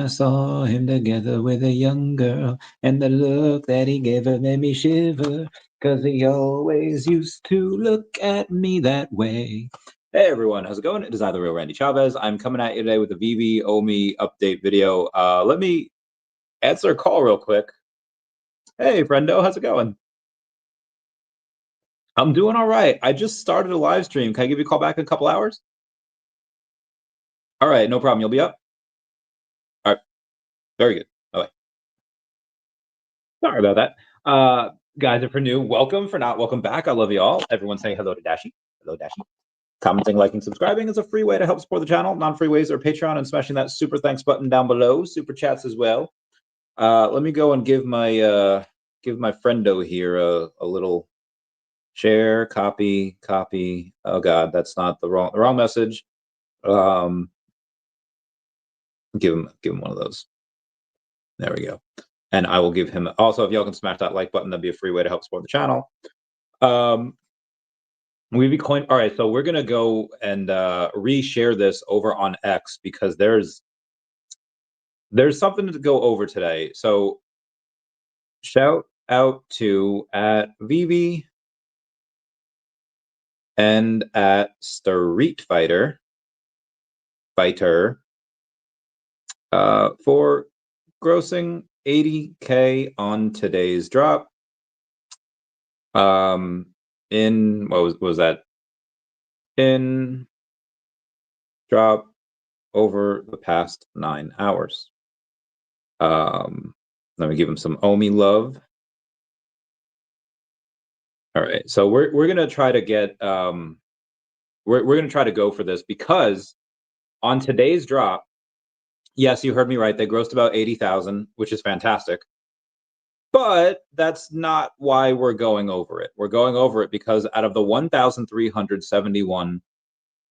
I saw him together with a young girl, and the look that he gave her made me shiver, 'cause he always used to look at me that way. Hey everyone, how's it going? It is I, the real Randy Chavez. I'm coming at you today with a VeVe OMI update video. Let me answer a call real quick. Hey friendo, how's it going? I'm doing all right. I just started a live stream. Can I give you a call back in a couple hours? All right, no problem. You'll be up? All right, very good. Bye-bye. Sorry about that. Guys, if you're new, welcome. For not, welcome back. I love you all. Everyone saying hello to Dashi. Hello, Dashi. Commenting, liking, subscribing is a free way to help support the channel. Non-free ways are Patreon and smashing that super thanks button down below. Super chats as well. Let me go and give my friendo here a little share, copy. Oh God, that's not the wrong message. Give him one of those. There we go. And I will give him also, if y'all can smash that like button, that'd be a free way to help support the channel. VeVe coin. All right, so we're gonna go and reshare this over on X because there's something to go over today. So shout out to at VeVe and at Street Fighter for grossing 80K on today's drop. In what was that? In drop over the past 9 hours. Let me give him some OMI love. All right, so we're gonna try to get we're gonna try to go for this because on today's drop, yes, you heard me right, they grossed about 80,000, which is fantastic. But that's not why we're going over it. We're going over it because out of the 1,371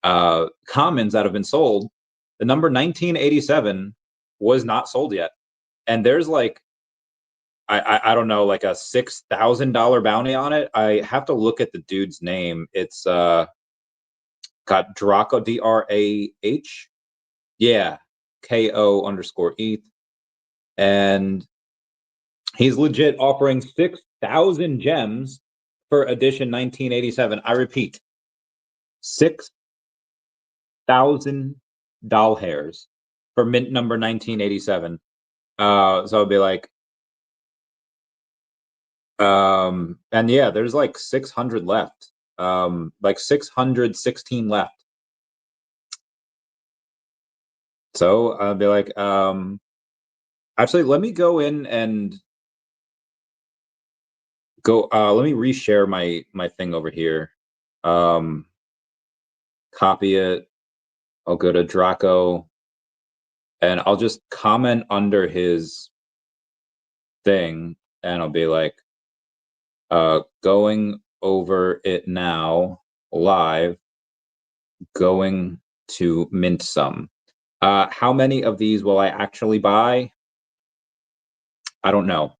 commons that have been sold, the number 1987 was not sold yet. And there's like, I don't know, like a $6,000 bounty on it. I have to look at the dude's name. It's got Draco, D-R-A-H. Yeah, K-O_ETH. And he's legit offering 6,000 gems for edition 1987. I repeat, 6,000 doll hairs for mint number 1987. So it'd be like, and yeah, there's like 600 left, like 616 left. So I'd be like, actually, let me go in and go. Let me reshare my thing over here. Copy it. I'll go to Draco, and I'll just comment under his thing, and I'll be like, going over it now, live, going to mint some. How many of these will I actually buy? I don't know,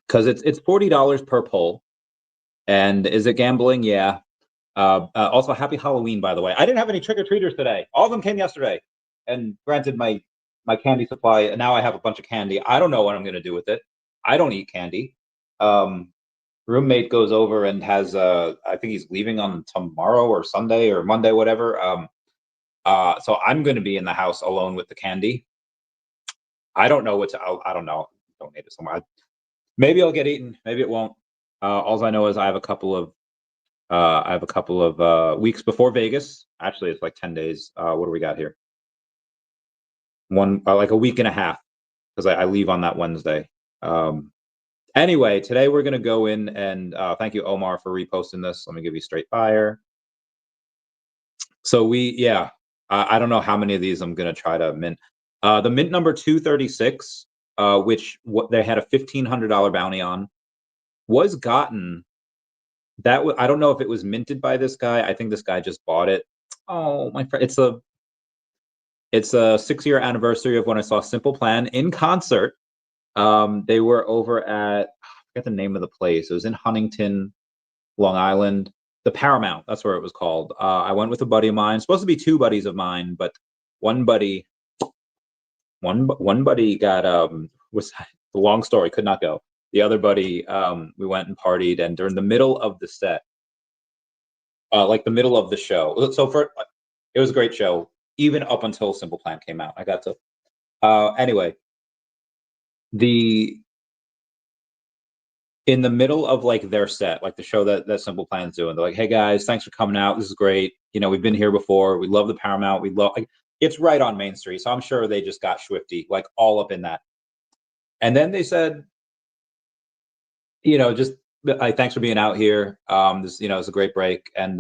because it's $40 per pull. And is it gambling? Yeah. Also, happy Halloween, by the way. I didn't have any trick-or-treaters today. All of them came yesterday. And granted, my candy supply, and now I have a bunch of candy. I don't know what I'm going to do with it. I don't eat candy. Roommate goes over and has, I think he's leaving on tomorrow or Sunday or Monday, whatever. So I'm going to be in the house alone with the candy. I don't know what to, I don't know. Donate it somewhere. Maybe I'll get eaten. Maybe it won't. All I know is I have a couple of weeks before Vegas. Actually, it's like 10 days. What do we got here? Like a week and a half, because I leave on that Wednesday. Anyway, today we're gonna go in and thank you, Omar, for reposting this. Let me give you straight fire. So I don't know how many of these I'm gonna try to mint. The mint number 236, which they had a $1,500 bounty on, was gotten. I don't know if it was minted by this guy. I think this guy just bought it. Oh, my friend, it's a 6-year anniversary of when I saw Simple Plan in concert. They were over at, I forget the name of the place. It was in Huntington, Long Island. The Paramount, that's where it was called. I went with a buddy of mine. Supposed to be 2 buddies of mine, but one buddy One buddy got was a long story, could not go. The other buddy, we went and partied, and during the middle of the set, like the middle of the show. So it was a great show, even up until Simple Plan came out. I got to anyway. In the middle of like their set, like the show that Simple Plan's doing, they're like, "Hey guys, thanks for coming out. This is great. You know, we've been here before. We love the Paramount. We love like it's right on Main Street, so I'm sure they just got swifty, like all up in that." And then they said, you know, just thanks for being out here. This, you know, it's a great break, and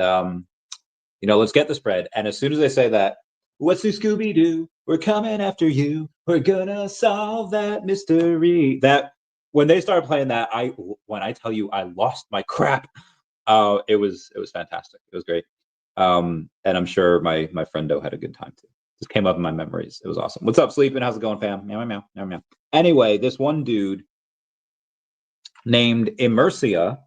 you know, let's get the spread. And as soon as they say that, what's the Scooby Doo? We're coming after you. We're gonna solve that mystery. That when they started playing that, when I tell you I lost my crap. It was fantastic. It was great. And I'm sure my friendo had a good time too. Just came up in my memories. It was awesome. What's up, Sleeping? How's it going, fam? Meow, meow, meow, meow. Anyway, this one dude named Immersia.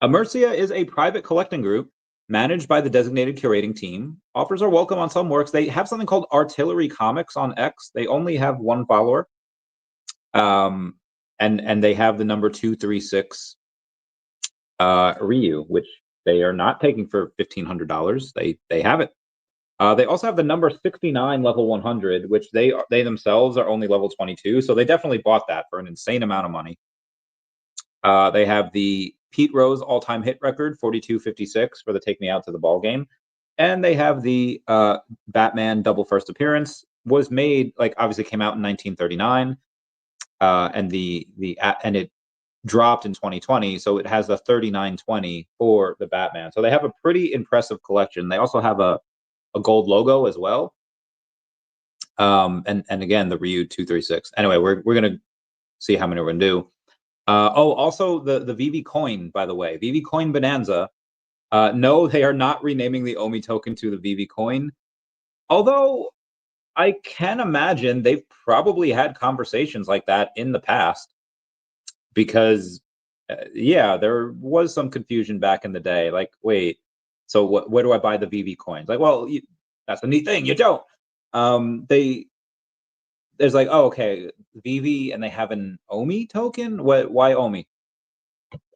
Immersia is a private collecting group managed by the designated curating team. Offers are welcome on some works. They have something called Artillery Comics on X. They only have one follower. And they have the number 236 Ryu, which they are not taking for $1,500. They have it. They also have the number 69 level 100, which they themselves are only level 22. So they definitely bought that for an insane amount of money. They have the Pete Rose all-time hit record, 4256 for the Take Me Out to the Ball Game. And they have the Batman double first appearance, was made, like obviously came out in 1939. And and it dropped in 2020, so it has the 3920 for the Batman. So they have a pretty impressive collection. They also have a gold logo as well. And again, the Ryu 236. Anyway, we're gonna see how many we're gonna do. Also the VeVe coin, by the way, VeVe coin bonanza. No, they are not renaming the OMI token to the VeVe coin. Although I can imagine they've probably had conversations like that in the past, because yeah, there was some confusion back in the day. Like, wait, so where do I buy the VeVe coins? Like, well, that's a neat thing. You don't. There's like, oh, okay, VeVe, and they have an OMI token. Why OMI?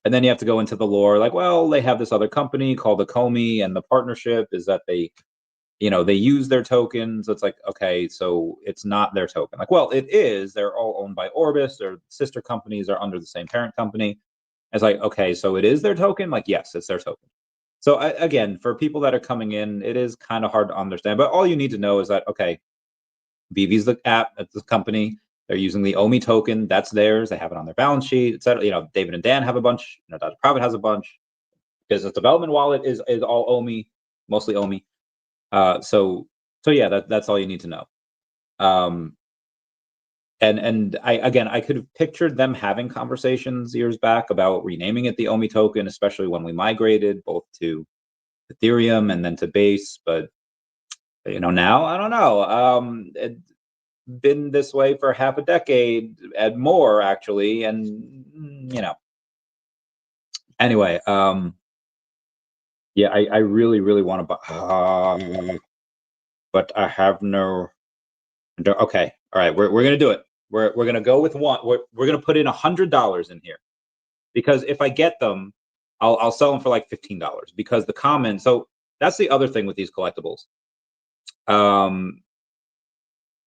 And then you have to go into the lore. Like, well, they have this other company called the Komi, and the partnership is that they use their tokens. It's like, okay, so it's not their token. Like, well, it is. They're all owned by Orbis. Their sister companies are under the same parent company. It's like, okay, so it is their token? Like, yes, it's their token. So again, for people that are coming in, it is kind of hard to understand. But all you need to know is that, okay, VeVe's the app, that's the company. They're using the OMI token. That's theirs. They have it on their balance sheet, etc. You know, David and Dan have a bunch. You know, Dr. Profit has a bunch. Business Development Wallet is all OMI, mostly OMI. So yeah, that's all you need to know. And I could have pictured them having conversations years back about renaming it the OMI token, especially when we migrated both to Ethereum and then to Base. But you know, now I don't know. It's been this way for half a decade and more, actually, and you know. Anyway, yeah, I really want to buy, but I have no. Okay, all right, we're gonna do it. We're gonna go with one. We're gonna put in $100 in here, because if I get them, I'll sell them for like $15, because the common. So that's the other thing with these collectibles.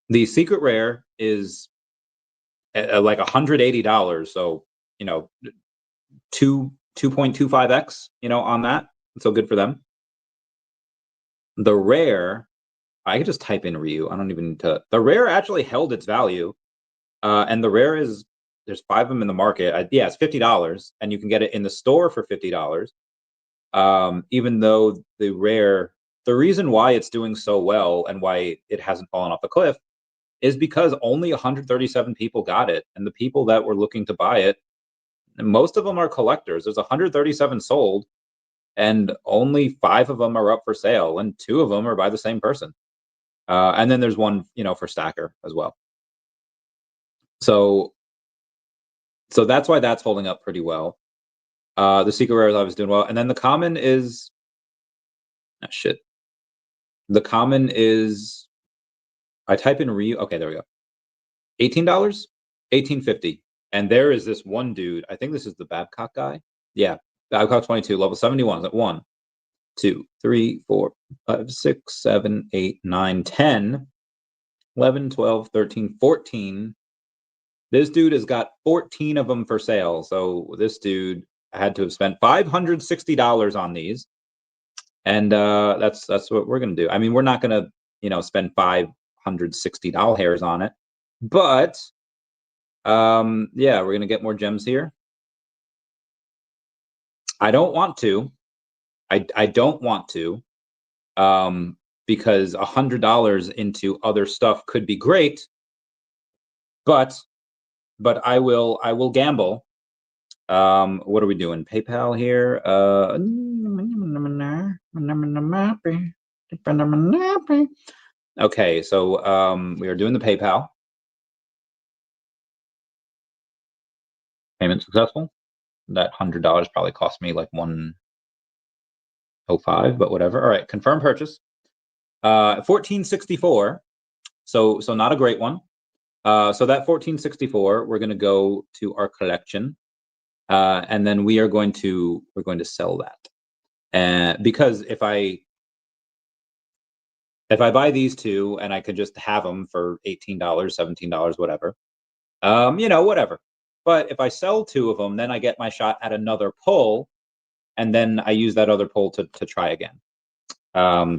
The secret rare is like $180. So you know, 2.25x. You know, on that. So good for them. The rare, I could just type in Ryu. I don't even need to. The rare actually held its value, and the rare is, there's 5 of them in the market. Yeah, it's $50, and you can get it in the store for $50. Even though the rare, the reason why it's doing so well and why it hasn't fallen off the cliff is because only 137 people got it, and the people that were looking to buy it, most of them are collectors. There's 137 sold, and only 5 of them are up for sale, and 2 of them are by the same person. And then there's one, you know, for Stacker as well. So that's why that's holding up pretty well. The secret rare I was doing well, and then the common is, shit. The common is, I type in Ryu. Okay, there we go. $18, $18.50. And there is this one dude. I think this is the Babcock guy. Yeah, Babcock 22, level 71. At 1, 2, 3, 4, 5, 6, 7, 8, 9, 10, 11, 12, 13, 14. This dude has got 14 of them for sale. So this dude had to have spent $560 on these. And that's what we're gonna do. I mean, we're not gonna, spend $560 on it, but yeah, we're gonna get more gems here. I don't want to. I don't want to, because $100 into other stuff could be great, but I will gamble. What are we doing? PayPal here. Okay, so we are doing the PayPal. Payment successful. That $100 probably cost me like $105, but whatever. All right, confirm purchase. 1464. So not a great one. So that 1464, we're going to go to our collection, and then we're going to sell that. And because if I buy these two and I could just have them for $18, $17, whatever, whatever. But if I sell two of them, then I get my shot at another pull, and then I use that other pull to try again.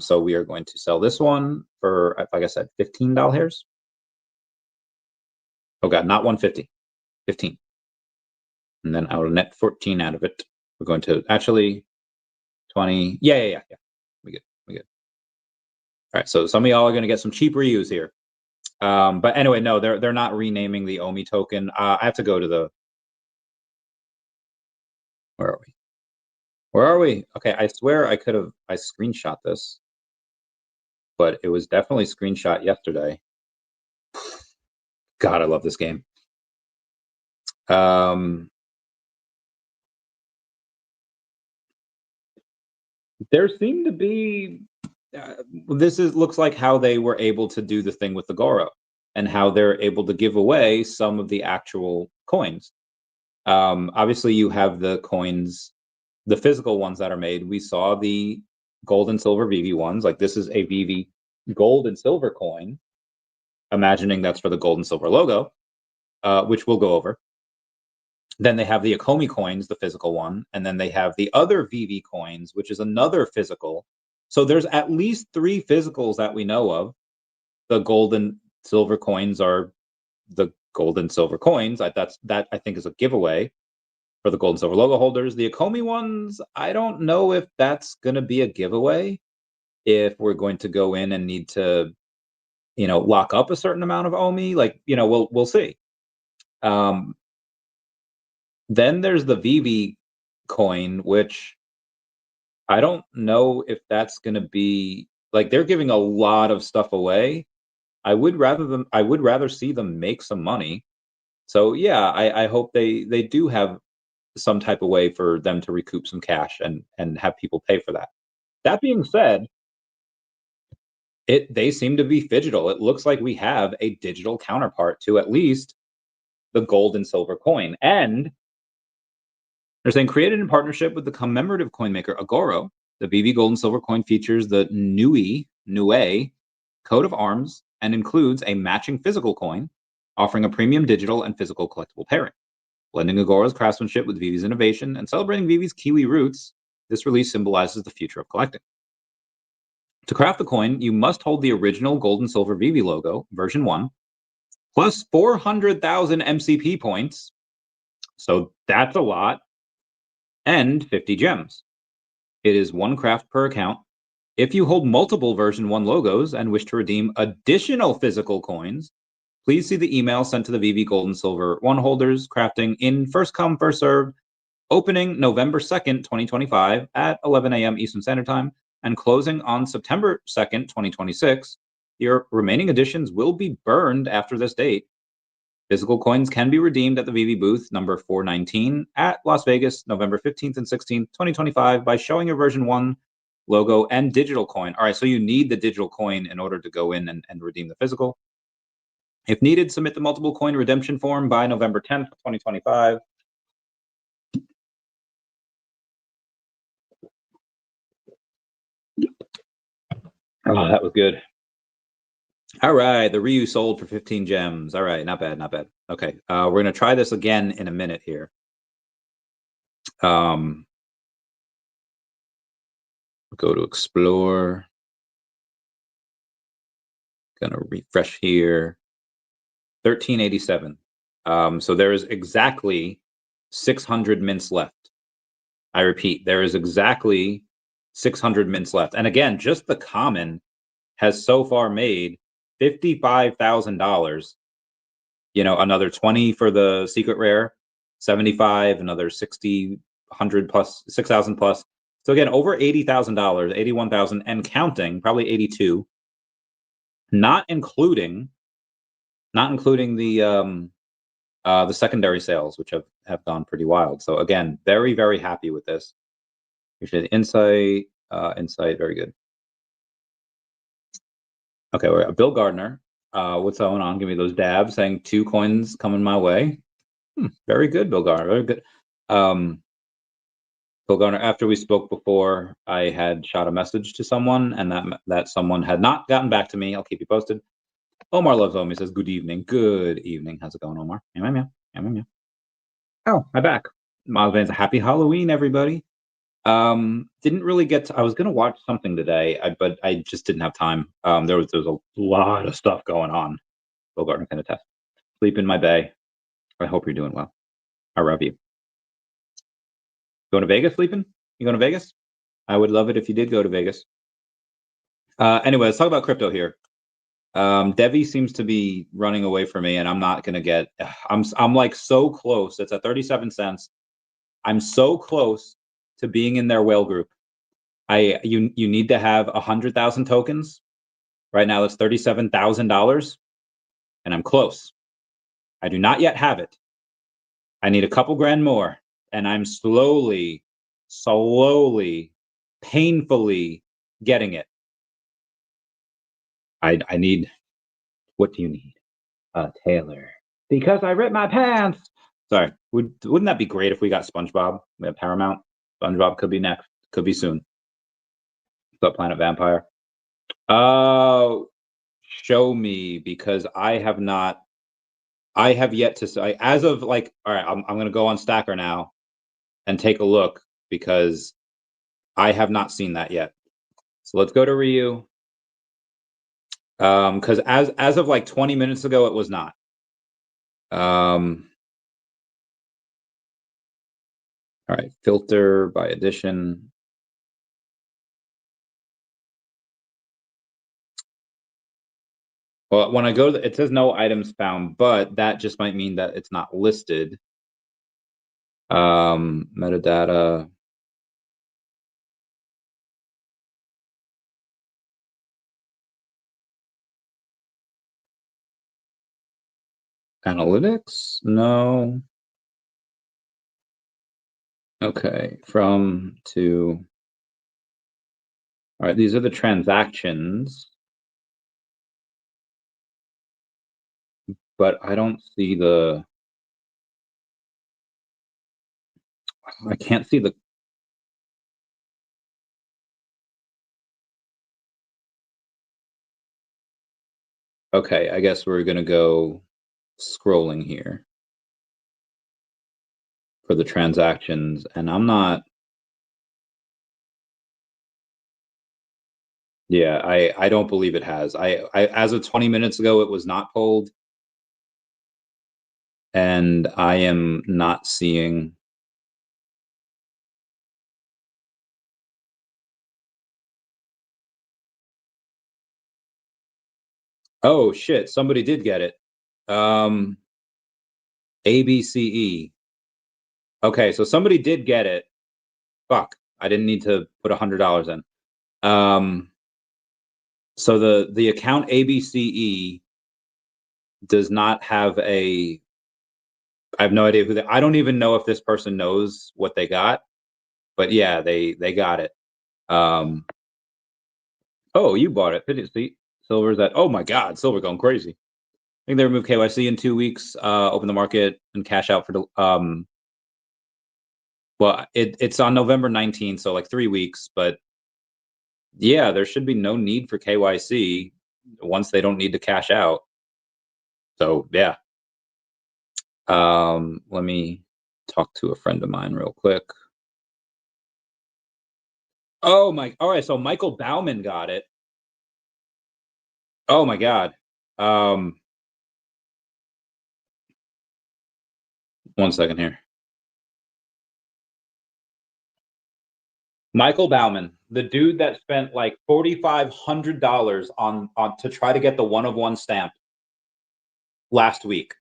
So we are going to sell this one for, like I said, $15. Oh God, not 150, 15. And then I will net 14 out of it. We're going to actually 20. Yeah. We good. All right. So some of y'all are going to get some cheap reuse here. But anyway, no, they're not renaming the OMI token. I have to go to the. Where are we? Where are we? Okay, I swear I screenshot this, but it was definitely screenshot yesterday. God, I love this game. There seemed to be. Looks like how they were able to do the thing with the Goro, and how they're able to give away some of the actual coins. Obviously, you have the coins, the physical ones that are made. We saw the gold and silver VeVe ones. Like this is a VeVe gold and silver coin, imagining that's for the gold and silver logo, which we'll go over. Then they have the Akomi coins, the physical one, and then they have the other VeVe coins, which is another physical. So there's at least 3 physicals that we know of. The gold and silver coins are the gold and silver coins. That I think is a giveaway for the gold and silver logo holders. The Akomi ones, I don't know if that's going to be a giveaway, if we're going to go in and need to, lock up a certain amount of OMI. Like, we'll see. Then there's the VeVe coin, which I don't know if that's going to be, like, they're giving a lot of stuff away. I would rather see them make some money. So yeah, I hope they do have some type of way for them to recoup some cash and have people pay for that. That being said, they seem to be digital. It looks like we have a digital counterpart to at least the gold and silver coin. And they're saying, created in partnership with the commemorative coin maker Agoro, the VeVe gold and silver coin features the Nue coat of arms and includes a matching physical coin, offering a premium digital and physical collectible pairing. Blending Agoro's craftsmanship with VeVe's innovation and celebrating VeVe's Kiwi roots, this release symbolizes the future of collecting. To craft the coin, you must hold the original gold and silver VeVe logo, version 1, plus 400,000 MCP points. So that's a lot. And 50 gems. It is 1 craft per account. If you hold multiple version 1 logos and wish to redeem additional physical coins, please see the email sent to the VeVe Gold and Silver 1 holders. Crafting in first come, first served. Opening November 2nd, 2025 at 11 a.m. Eastern Standard Time and closing on September 2nd, 2026. Your remaining editions will be burned after this date. Physical coins can be redeemed at the VeVe booth number 419 at Las Vegas, November 15th and 16th, 2025 by showing your version 1 logo and digital coin. All right, so you need the digital coin in order to go in and redeem the physical. If needed, submit the multiple coin redemption form by November 10th, 2025. Oh, that was good. All right, the Ryu sold for 15 gems. All right, not bad, not bad. Okay, we're gonna try this again in a minute here. Go to explore. Gonna refresh here. 1387. So there is exactly 600 mints left. I repeat, there is exactly 600 mints left. And again, just the common has so far made $55,000. You know, another 20 for the secret rare, 75, another 60, 100 plus, 6,000 plus. So again, over $80,000, 81,000 and counting, probably 82, not including the secondary sales, which have gone pretty wild. So again, very, very happy with this. Appreciate the insight, very good. Okay, we're at Bill Gardner. What's going on? Give me those dabs, saying 2 coins coming my way. Very good, Bill Gardner, very good. Bill Gardner, after we spoke before, I had shot a message to someone, and that someone had not gotten back to me. I'll keep you posted. Omar loves OMI, says, good evening. Good evening. How's it going, Omar? Oh, I'm back. Miles Vance, happy Halloween, everybody. Didn't really get to, I was gonna watch something today, but I just didn't have time. There was a lot of stuff going on. Bill Gardner can attest. Sleep in my bay. I hope you're doing well. I love you. Going to Vegas, sleeping? You going to Vegas? I would love it if you did go to Vegas. Anyway, let's talk about crypto here. DEVVE seems to be running away from me, and I'm not gonna get. I'm like so close. It's at 37 cents. I'm so close to being in their whale group. You need to have 100,000 tokens. Right now it's $37,000, and I'm close. I do not yet have it. I need a couple grand more, and I'm slowly, painfully getting it. I need. What do you need? Taylor. Because I ripped my pants. Sorry. Wouldn't that be great if we got SpongeBob? We have Paramount. SpongeBob could be next. Could be soon. But Planet Vampire. Show me, because I have yet to say, as of like, all right, I'm gonna go on Stacker now and take a look, because I have not seen that yet. So let's go to Ryu. Because as of like 20 minutes ago, it was not. All right, filter by edition. Well, when I go, it says no items found, but that just might mean that it's not listed. Metadata. Analytics? No. Okay, from to. All right, these are the transactions. But I don't see the. I can't see the. Okay, I guess we're gonna go scrolling here for the transactions, and I'm not. Yeah, I don't believe it has. I as of 20 minutes ago, it was not pulled, and I am not seeing. Oh shit! Somebody did get it. ABCE. Okay, so somebody did get it. Fuck! I didn't need to put $100 in. So the account ABCE does not have a. I have no idea who I don't even know if this person knows what they got, but yeah, they got it. Oh, you bought it. See, Silver's at. Oh my God, Silver going crazy. think they remove KYC in 2 weeks, open the market and cash out for the well, it's on November 19th, so like 3 weeks, but yeah, there should be no need for KYC once they don't need to cash out. So yeah. Let me talk to a friend of mine real quick. Oh my, all right, so Michael Bauman got it. Oh my God. One second here. Michael Bauman, the dude that spent like $4,500 on to try to get the 1 of 1 stamp last week,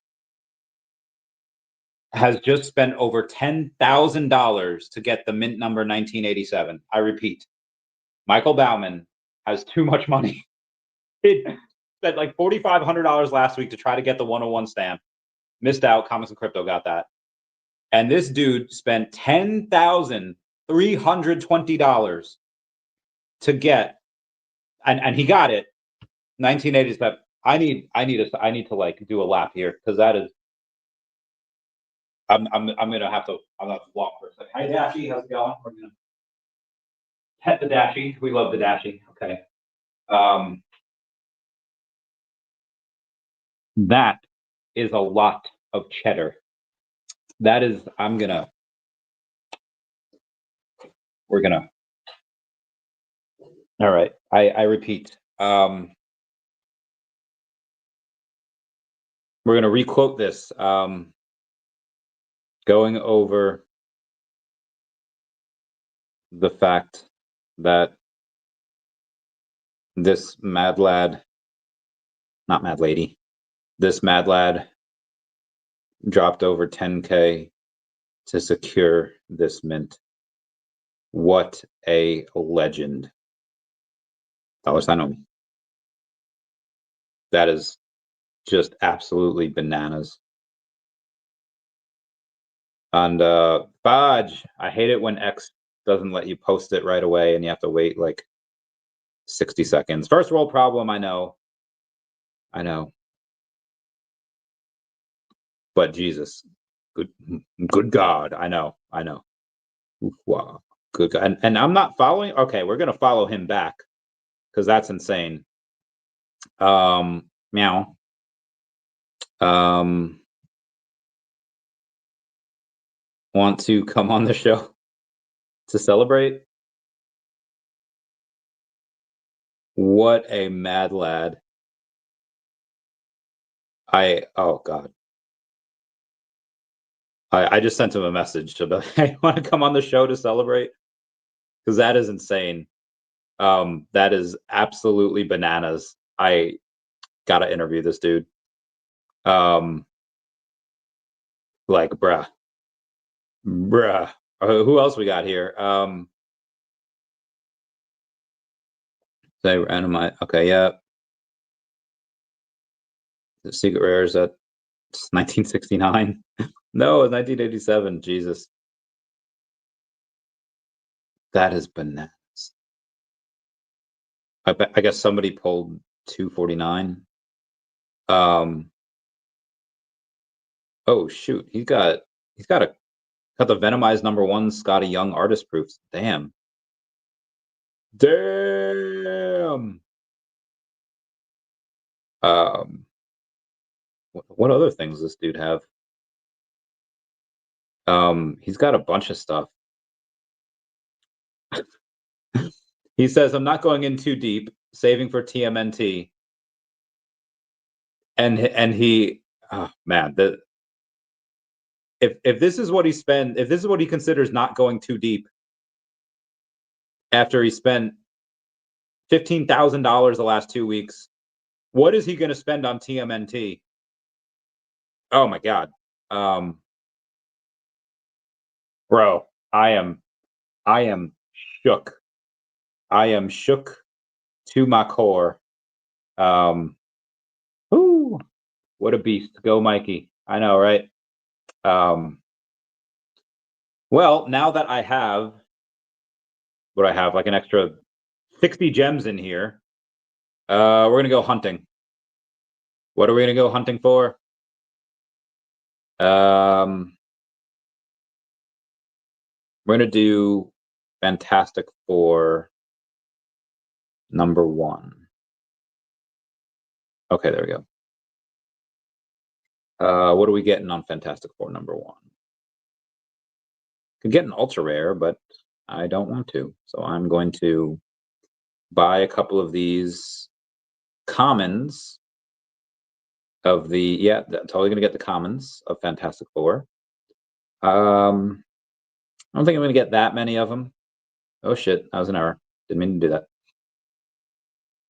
has just spent over $10,000 to get the mint number 1987. I repeat, Michael Bauman has too much money. He spent like $4,500 last week to try to get the 1 of 1 stamp. Missed out. Comics and Crypto got that. And this dude spent $10,320 to get, and he got it. 1987. I need to like do a lap here because that is. I'm gonna have to walk for a second. Hi Dashi, how's it going? We're gonna pet the Dashi. We love the Dashi. Okay. That is a lot of cheddar. That is. We're gonna. All right. I repeat. We're gonna requote this. Going over the fact that this mad lad, not mad lady, this mad lad dropped over 10K to secure this mint. What a legend. $sign OMI. That is just absolutely bananas. And Bodge, I hate it when X doesn't let you post it right away and you have to wait like 60 seconds. First world problem, I know. But Jesus, good God, I know. Wow, good God. And I'm not following. Okay, we're gonna follow him back because that's insane. Meow. Want to come on the show to celebrate? What a mad lad. Oh God. I just sent him a message to hey, want to come on the show to celebrate? Because that is insane. That is absolutely bananas. I gotta interview this dude. Like, bruh. Who else we got here? Say randomize. Okay, yeah. The secret rare is at 1969. No, it's 1987. Jesus, that is bananas. I guess somebody pulled 249. Oh shoot, he's got the Venomized #1 Scotty Young artist proofs. Damn. What other things does this dude have? He's got a bunch of stuff. He says, I'm not going in too deep, saving for TMNT. And he, oh man, if this is what he spent, if this is what he considers not going too deep, after he spent $15,000 the last 2 weeks, what is he going to spend on TMNT? Oh my God, bro, I am shook. I am shook to my core. Ooh, what a beast! Go, Mikey. I know, right? Well, now that I have what I have, like an extra 60 gems in here, we're gonna go hunting. What are we gonna go hunting for? We're gonna do Fantastic Four #1. Okay, there we go. What are we getting on Fantastic Four #1? Could get an ultra rare, but I don't want to. So I'm going to buy a couple of these commons of the, totally gonna get the commons of Fantastic Four. I don't think I'm gonna get that many of them. Oh shit, that was an error. Didn't mean to do that.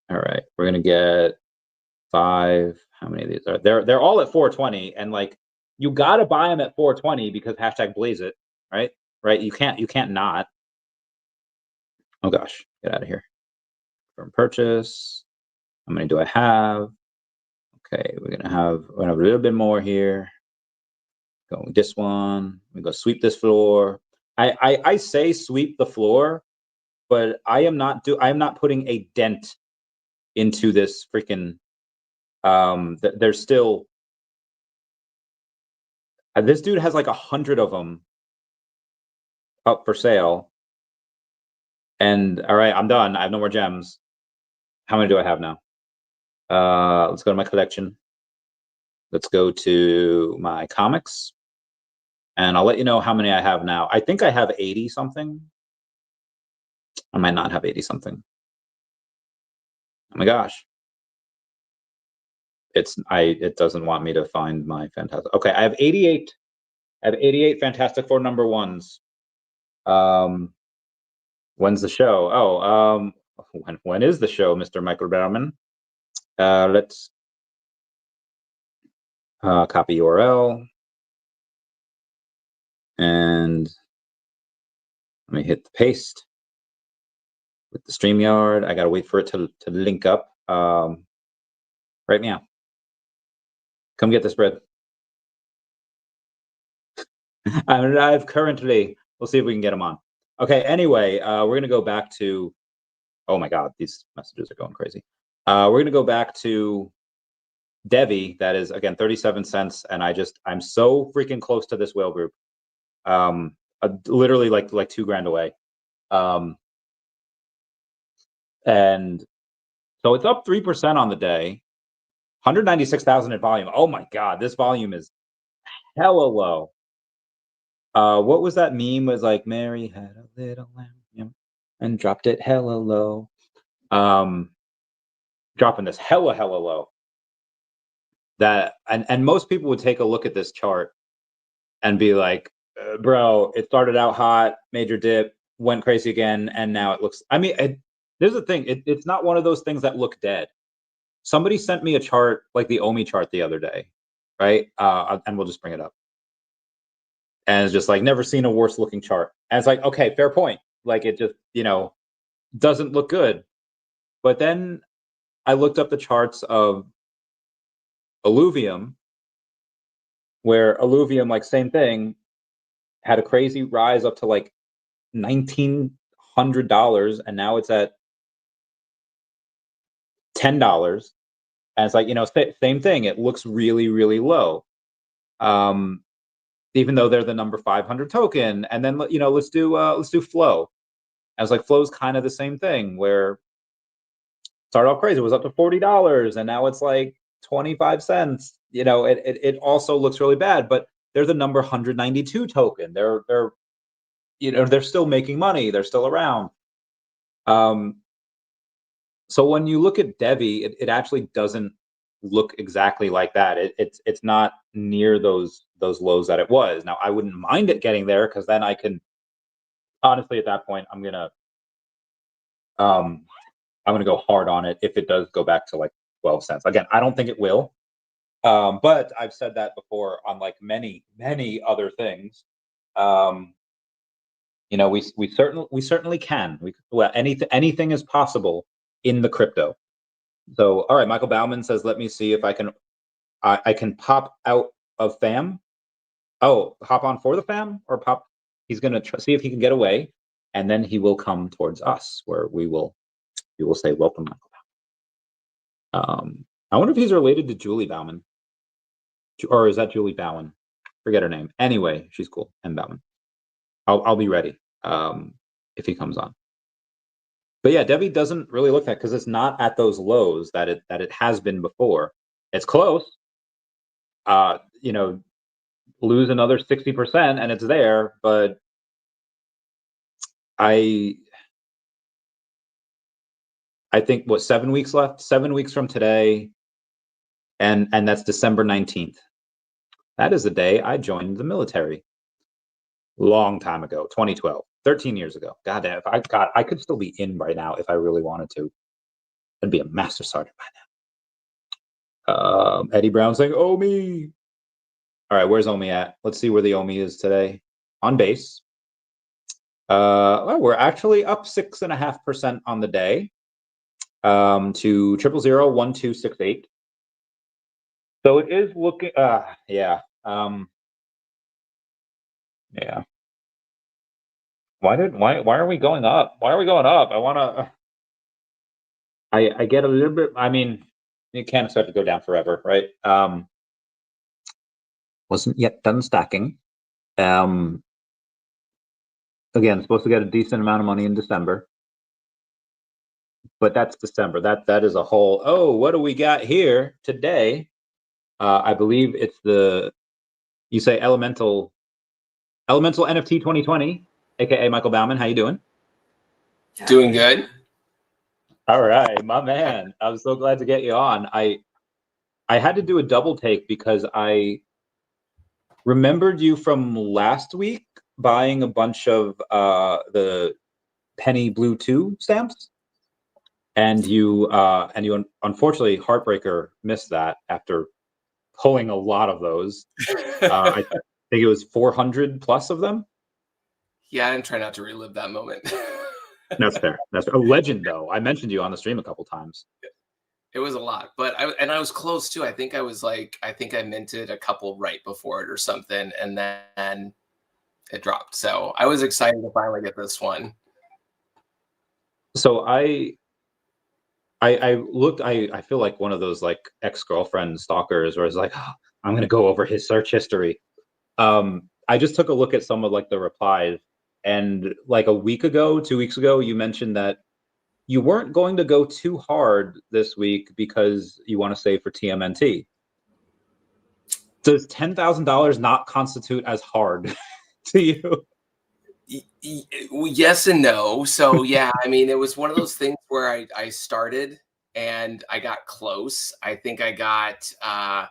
All right, we're gonna get 5. How many of these are they're all at 420, and like you gotta buy them at 420 because #blaze it, right? Right? You can't not. Oh gosh, get out of here. From purchase. How many do I have? Okay, we're gonna have a little bit more here. Go with this one. We go sweep this floor. I say sweep the floor, but I am not putting a dent into this freaking. There's still. This dude has like 100 of them up for sale. And all right, I'm done. I have no more gems. How many do I have now? Let's go to my collection. Let's go to my comics. And I'll let you know how many I have now. I think I have 80 something. I might not have 80 something. Oh my gosh. It doesn't want me to find my Fantastic. Okay, I have 88. I have 88 Fantastic Four #1s. When's the show? Oh, when is the show, Mr. Michael Bauman? Let's copy URL. And let me hit the paste with the StreamYard. I gotta wait for it to link up. Right now. Come get this bread. I'm live currently. We'll see if we can get them on. Okay, anyway, we're gonna go back to, oh my God, these messages are going crazy. We're gonna go back to DEVVE, that is again 37 cents, and I'm so freaking close to this whale group. Literally like $2 grand away. And so it's up 3% on the day, 196,000 in volume. Oh my God, this volume is hella low. What was that meme? Was like Mary had a little lamb and dropped it hella low. Dropping this hella low. That and most people would take a look at this chart and be like, bro, it started out hot, major dip, went crazy again, and now it looks. I mean, there's the thing. It's not one of those things that look dead. Somebody sent me a chart like the OMI chart the other day, right? And we'll just bring it up. And it's just like, never seen a worse looking chart. And it's like, okay, fair point. Like it just, doesn't look good. But then I looked up the charts of Alluvium, where Alluvium, like same thing, had a crazy rise up to like $1,900, and now it's at $10. And it's like, same thing. It looks really, really low. Even though they're the number 500 token. And then let's do Flow. I was like, Flow's kind of the same thing, where started off crazy. It was up to $40, and now it's like 25 cents. It also looks really bad, but they're the number 192 token. They're still making money. They're still around. So when you look at DEVVE, it actually doesn't look exactly like that. It's not near those lows that it was. Now I wouldn't mind it getting there, because then I can honestly at that point I'm gonna go hard on it if it does go back to like 12 cents. Again, I don't think it will, but I've said that before on like many other things. We certainly can. Anything is possible in the crypto. So, all right, Michael Bauman says, let me see if I can pop out of FAM. Oh, hop on for the FAM, or pop. He's going to see if he can get away, and then he will come towards us, where we will say, welcome, Michael Bauman. I wonder if he's related to Julie Bauman. Or is that Julie Bowen? Forget her name. Anyway, she's cool. And Bauman. I'll be ready if he comes on. But yeah, DEVVE doesn't really look that because it's not at those lows that it has been before. It's close. You know, lose another 60% and it's there, but I think what 7 weeks left, 7 weeks from today, and that's December 19th. That is the day I joined the military. Long time ago, 2012, 13 years ago. God damn, I could still be in right now if I really wanted to. I'd be a master sergeant by now. Eddie Brown saying, OMI. All right, where's OMI at? Let's see where the OMI is today. On base. Well, we're actually up 6.5% on the day to 0001268. So it is looking, yeah. Yeah. Why are we going up? Why are we going up? I get a little bit, I mean, you can't expect to go down forever, right? Wasn't yet done stacking. Again, supposed to get a decent amount of money in December. But that's December. That is a whole, oh, what do we got here today? I believe it's you say Elemental NFT 2020, aka Michael Bauman. How you doing? Doing good. All right, my man. I was so glad to get you on. I had to do a double take because I remembered you from last week buying a bunch of the Penny Blue 2 stamps. And you unfortunately, Heartbreaker missed that after pulling a lot of those. I think it was 400 plus of them. Yeah, I'm trying not to relive that moment. That's fair. That's a legend, though. I mentioned you on the stream a couple times. It was a lot, but I was close too. I think I minted a couple right before it or something, and then it dropped. So I was excited to finally get this one. So I looked. I feel like one of those like ex-girlfriend stalkers, where it's like, oh, I'm gonna go over his search history. I just took a look at some of like the replies, and like a week ago, 2 weeks ago, you mentioned that you weren't going to go too hard this week because you want to save for TMNT. Does $10,000 not constitute as hard to you? Yes and no. So yeah, I mean, it was one of those things where I started and I got close. I think I got I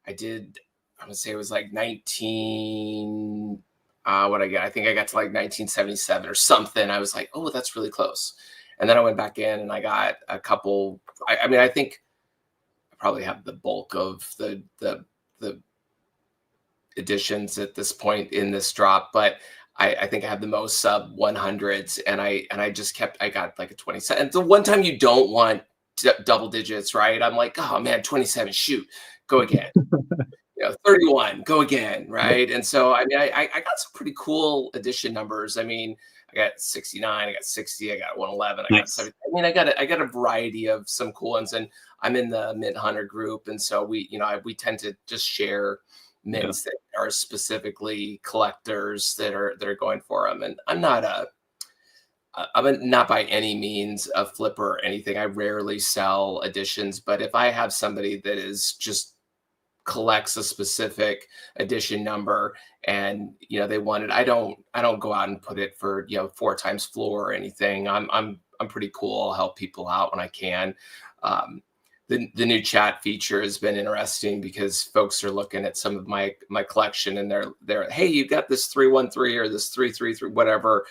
would say it was like 19 what I got. I think I got to like 1977 or something. I was like, oh, that's really close. And then I went back in and I got a couple. I mean, I think I probably have the bulk of the editions at this point in this drop, but I think I have the most sub 100s, and I just kept. I got like a 27. And the one time you don't want double digits, right? I'm like, oh man, 27, shoot, go again. 31, go again, right? And so I mean, I got some pretty cool edition numbers. I mean, I got 69, I got 60, I got 111, I got 70. I mean, I got a variety of some cool ones, and I'm in the Mint Hunter group, and so we tend to just share mints that are specifically collectors that are going for them. And I'm not by any means a flipper or anything. I rarely sell editions, but if I have somebody that is just collects a specific edition number and they want it, I don't go out and put it for 4 times floor or anything. I'm pretty cool. I'll help people out when I can. The new chat feature has been interesting because folks are looking at some of my collection and they're hey, you got this 313 or this 333 whatever.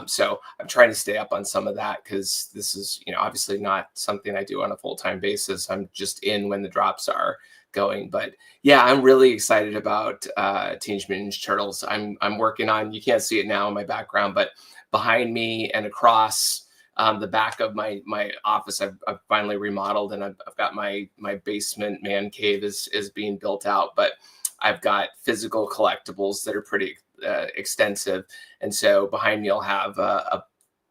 So I'm trying to stay up on some of that because this is obviously not something I do on a full-time basis. I'm just in when the drops are going. But yeah, I'm really excited about Teenage Mutant Ninja Turtles. I'm working on, you can't see it now in my background, but behind me and across the back of my office, I've finally remodeled, and I've got my basement man cave is being built out. But I've got physical collectibles that are pretty extensive, and so behind me I'll have a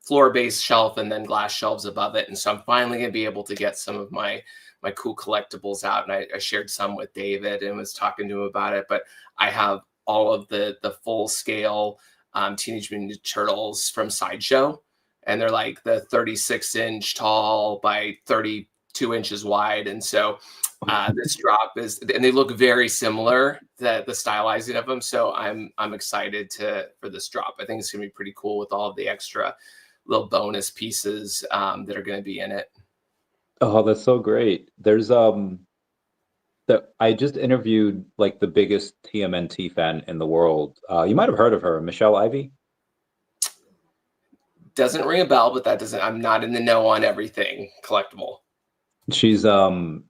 floor-based shelf and then glass shelves above it. And so I'm finally going to be able to get some of my my cool collectibles out, and I shared some with David and was talking to him about it. But I have all of the full scale Teenage Mutant Ninja Turtles from Sideshow, and they're like the 36-inch tall by 32 inches wide. And so this drop is, and they look very similar, the stylizing of them. So I'm excited for this drop. I think it's gonna be pretty cool with all of the extra little bonus pieces that are going to be in it. Oh, that's so great. There's I just interviewed like the biggest TMNT fan in the world. You might have heard of her, Michelle Ivy. Doesn't ring a bell, but that doesn't, I'm not in the know on everything collectible. She's they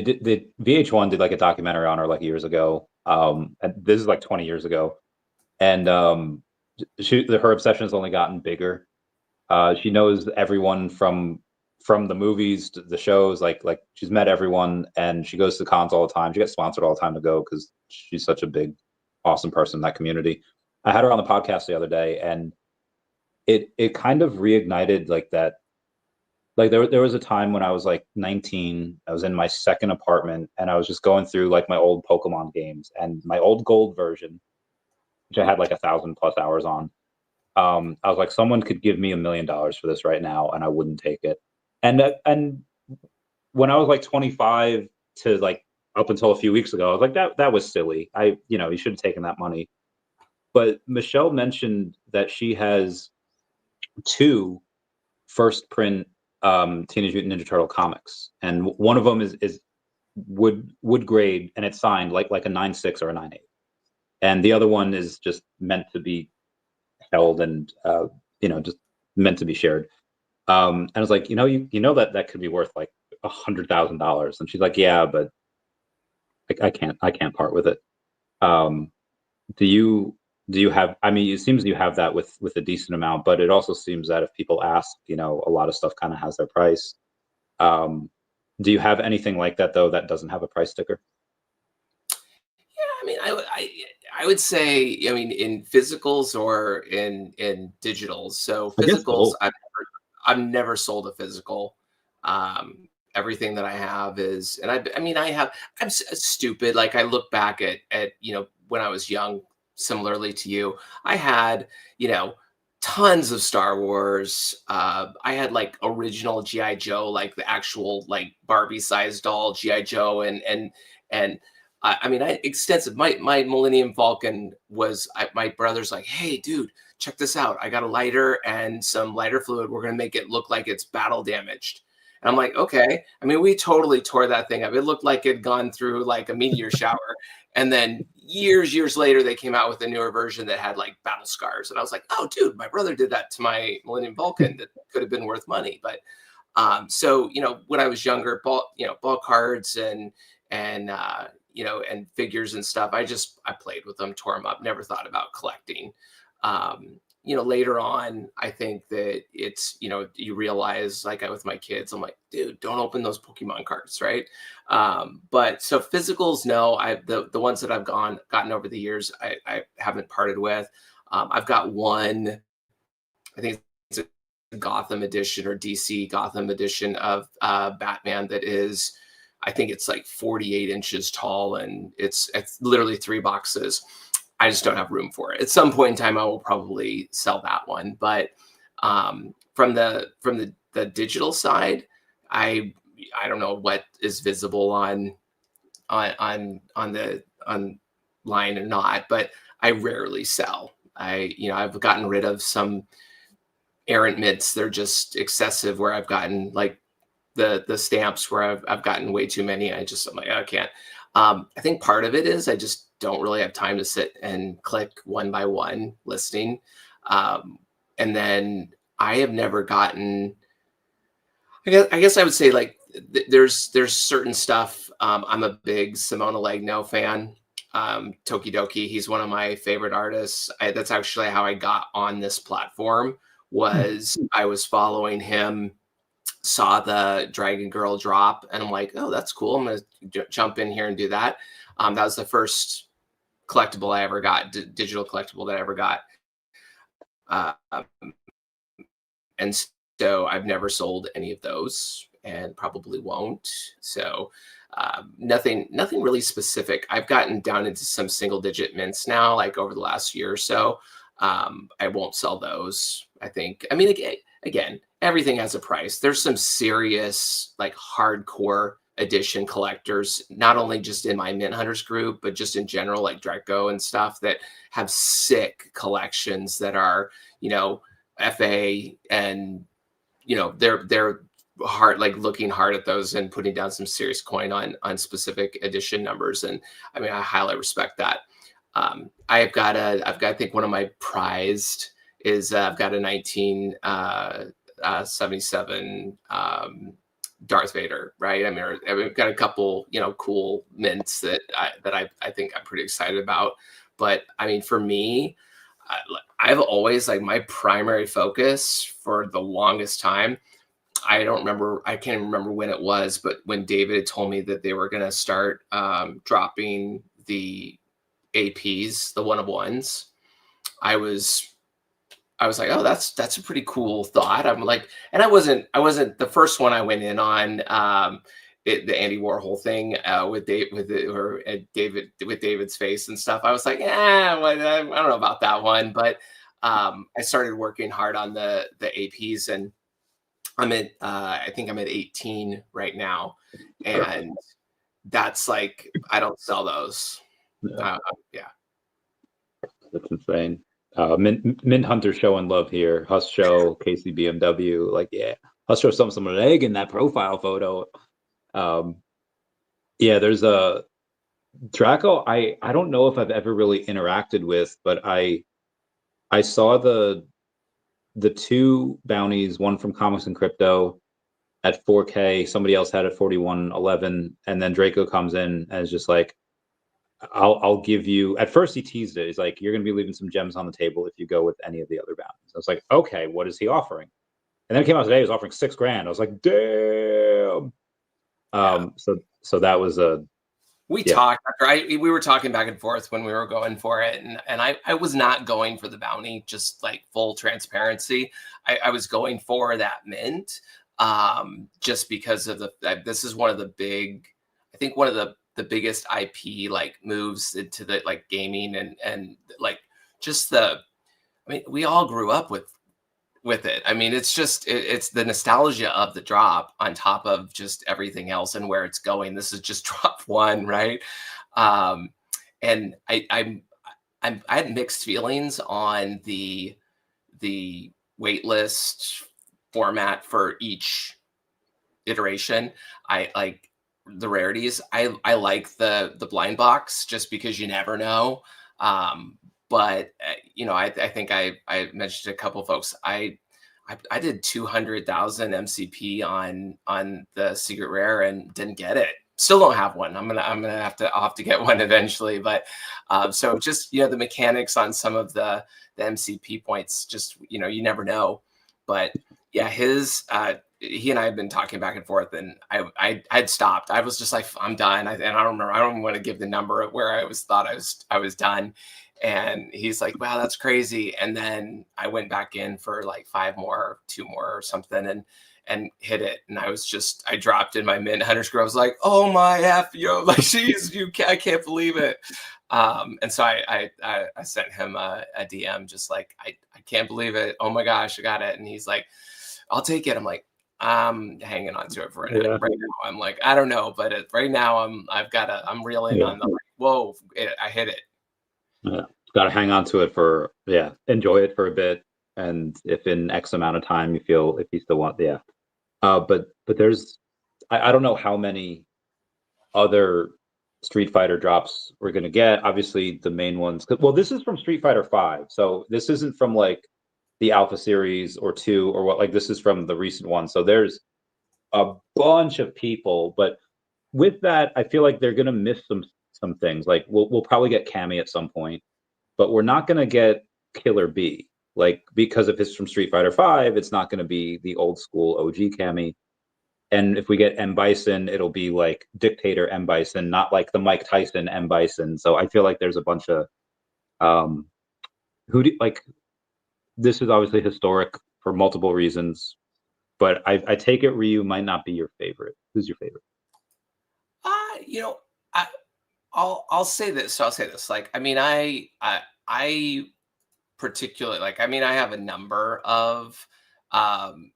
VH1 did like a documentary on her like years ago. And this is like 20 years ago. And her obsession has only gotten bigger. She knows everyone from the movies to the shows. Like she's met everyone, and she goes to cons all the time. She gets sponsored all the time to go because she's such a big, awesome person in that community. I had her on the podcast the other day, and it kind of reignited like that. Like there was a time when I was like 19, I was in my second apartment, and I was just going through like my old Pokemon games and my old gold version, which I had like 1,000+ hours on. I was like, someone could give me $1 million for this right now, and I wouldn't take it. And when I was like 25 to like up until a few weeks ago, I was like, that was silly. You should have taken that money. But Michelle mentioned that she has 2 first print Teenage Mutant Ninja Turtle comics, and one of them is wood grade, and it's signed like a 9.6 or a 9.8, and the other one is just meant to be held and just meant to be shared. And I was like, you know that could be worth like $100,000, and she's like, yeah, but I can't part with it. Do you have, I mean, it seems you have that with a decent amount, but it also seems that if people ask, a lot of stuff kind of has their price. Do you have anything like that though that doesn't have a price sticker? Yeah, I mean, I would say, I mean, in physicals or in digitals. So physicals, I've never sold a physical. Everything that I have is, and I'm stupid. Like I look back at when I was young, similarly to you, I had tons of Star Wars. I had like original GI Joe, like the actual like Barbie sized doll GI Joe, and I mean, I extensive. My Millennium Falcon was, my brother's like, hey, dude, check this out. I got a lighter and some lighter fluid. We're going to make it look like it's battle damaged. And I'm like, okay. I mean, we totally tore that thing up. It looked like it had gone through like a meteor shower. And then years later, they came out with a newer version that had like battle scars. And I was like, oh, dude, my brother did that to my Millennium Falcon. That could have been worth money. But so, when I was younger, ball cards and figures and stuff, I played with them, tore them up, never thought about collecting. Later on, I think that it's, you realize, like with my kids, I'm like, dude, don't open those Pokemon cards, right? But so physicals, no, the ones that I've gotten over the years, I haven't parted with. I've got one, I think it's a Gotham edition or DC Gotham edition of Batman that is, I think it's like 48 inches tall, and it's literally 3 boxes. I just don't have room for it. At some point in time, I will probably sell that one. But from the digital side, I don't know what is visible on the online or not, but I rarely sell. I've gotten rid of some errant mints. They're just excessive, where I've gotten like the stamps where I've gotten way too many. I'm like, I can't. I think part of it is I just don't really have time to sit and click one by one listing. And then I have never gotten, I guess I would say like there's certain stuff. I'm a big Simona Legno fan. Tokidoki, he's one of my favorite artists. That's actually how I got on this platform, was I was following him, saw the Dragon Girl drop, and I'm like, oh, that's cool. I'm going to jump in here and do that. That was the first collectible I ever got, digital collectible that I ever got. And so I've never sold any of those. and probably won't. So nothing really specific. I've gotten down into some single digit mints now, like over the last year or so. I won't sell those. I think, I mean, again, everything has a price. There's some serious, like hardcore edition collectors, not only just in my mint hunters group, but just in general, like Draco and stuff, that have sick collections that are, you know, FA, and you know, they're hard, like looking hard at those and putting down some serious coin on specific edition numbers. And I mean, I highly respect that. I've got I think one of my prized is I've got a 1977 Darth Vader, right? I mean, I've got a couple, you know, cool mints that I think I'm pretty excited about. But I mean, for me, I've always, like, my primary focus for the longest time, I can't remember when it was, but when David told me that they were going to start dropping the APs, the 1-of-1s, I was like, oh, that's a pretty coul thought. I'm like, and I wasn't the first one I went in on the Andy Warhol thing with David's face and stuff. I was like, well, I don't know about that one, but I started working hard on the APs, and I'm at I think I'm at 18 right now, and that's like, I don't sell those. Yeah. That's insane. Mint Hunter showing love here. Hus show, Casey BMW, like, yeah, Hus show some leg in that profile photo. Yeah, there's a Draco. I don't know if I've ever really interacted with, but I saw the two bounties, one from Comics and Crypto at 4K, somebody else had it 4111, and then Draco comes in and is just like, I'll give you, at first he teased it. He's like, you're going to be leaving some gems on the table if you go with any of the other bounties. I was like, okay, what is he offering? And then it came out today, he was offering $6,000. I was like, damn. So that was we talked after we were talking back and forth when we were going for it. And I was not going for the bounty, just like full transparency. I was going for that mint just because of this is one of the big, I think one of the biggest IP like moves into the like gaming and like just I mean, we all grew up with it. I mean, it's just it's the nostalgia of the drop on top of just everything else and where it's going. This is just drop one, right? And I had mixed feelings on the waitlist format for each iteration. I like the rarities. I like the blind box just because you never know. But you know, I think I mentioned to a couple of folks, I did 200,000 MCP on the secret rare and didn't get it. Still don't have one. I'll have to get one eventually. But so just, you know, the mechanics on some of the MCP points, just, you know, you never know. But yeah, he and I had been talking back and forth, and I'd stopped. I was just like, I'm done. And I don't remember. I don't want to give the number of where I was done. And he's like, wow, that's crazy. And then I went back in for like 5 more, 2 more or something, and hit it. And I dropped in my mint hunters group. I was like, oh my F, yo, like, geez, I can't believe it. And so I sent him a DM, just like, I can't believe it. Oh my gosh, I got it. And he's like, I'll take it. I'm like, I'm hanging on to it for right now. I'm like, I don't know, but right now I'm reeling on the, like, whoa, I hit it. Got to hang on to it for, enjoy it for a bit. And if in X amount of time if you still want, but there's, I don't know how many other Street Fighter drops we're going to get. Obviously the main ones, well, this is from Street Fighter 5. So this isn't from like the Alpha series or 2 or what, like this is from the recent one. So there's a bunch of people, but with that, I feel like they're going to miss some things. Like we'll probably get Cammy at some point, but we're not going to get Killer B. Like, because if it's from Street Fighter 5, it's not going to be the old school OG Cammy. And if we get M Bison, it'll be like Dictator M Bison, not like the Mike Tyson M Bison. So I feel like there's a bunch of like, this is obviously historic for multiple reasons. but I take it Ryu might not be your favorite. Who's your favorite? You know, I'll say this. So I'll say this. Like, I mean, I particularly like. I mean, I have a number of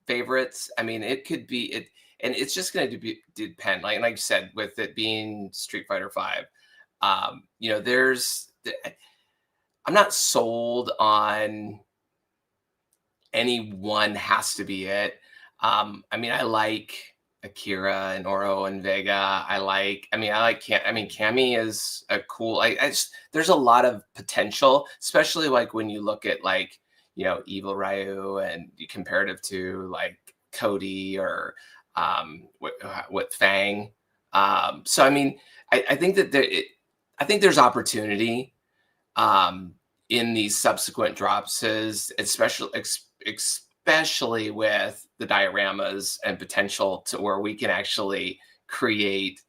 favorites. I mean, it could be it, and it's just going to depend. Like you said, with it being Street Fighter V, you know, I'm not sold on any one has to be it. I mean, I like Akira and Oro and Vega. I mean, Cammy is a cool, there's a lot of potential, especially like when you look at like, you know, Evil Ryu and you comparative to like Cody or with Fang. So, I mean, I think that I think there's opportunity in these subsequent drops, especially with the dioramas and potential to where we can actually create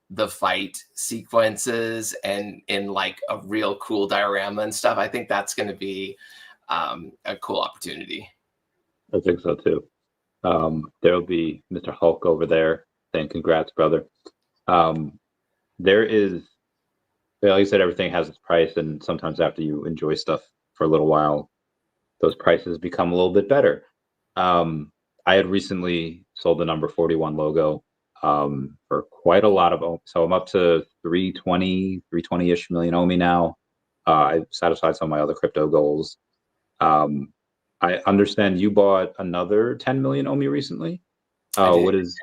the fight sequences and in like a real cool diorama and stuff. I think that's going to be a cool opportunity. I think so too. There'll be Mr. Hulk over there saying, "Congrats, brother." There is, well, you said everything has its price, and sometimes after you enjoy stuff for a little while, those prices become a little bit better. I had recently sold the number 41 logo for quite a lot of, so I'm up to 320-ish million OMI now. I satisfied some of my other crypto goals. I understand you bought another 10 million OMI recently. What is?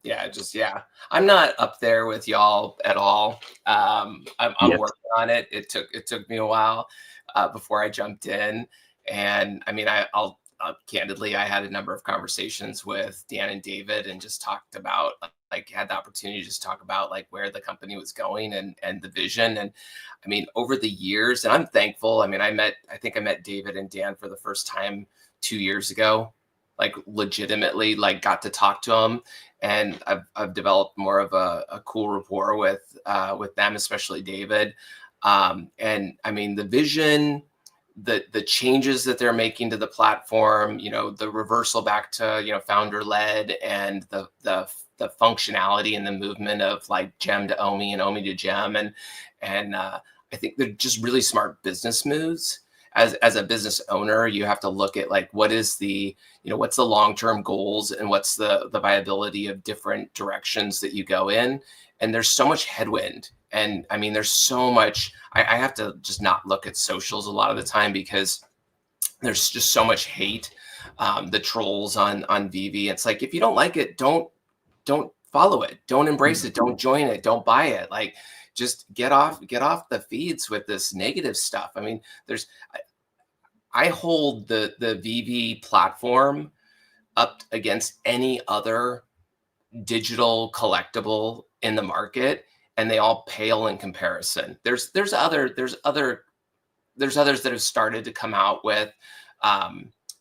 Yeah. I'm not up there with y'all at all. I'm working on it. It took me a while before I jumped in, and I mean, I'll candidly, I had a number of conversations with Dan and David, and just talked about like had the opportunity to just talk about like where the company was going and the vision. And I mean, over the years, and I'm thankful. I mean, I think I met David and Dan for the first time 2 years ago, like legitimately, like got to talk to them. And I've developed more of a cool rapport with them, especially David. And I mean, the vision, the changes that they're making to the platform, you know, the reversal back to, you know, founder led, and the functionality and the movement of like gem to OMI and OMI to gem. And I think they're just really smart business moves. As a business owner, you have to look at like, what is the, you know, what's the long-term goals and what's the viability of different directions that you go in. And there's so much headwind. And I mean, there's so much, I have to just not look at socials a lot of the time because there's just so much hate. The trolls on VeVe. It's like, if you don't like it, don't follow it. Don't embrace it. Don't join it. Don't buy it. Like, just get off the feeds with this negative stuff. I mean, I hold the VeVe platform up against any other digital collectible in the market, and they all pale in comparison. There's others that have started to come out with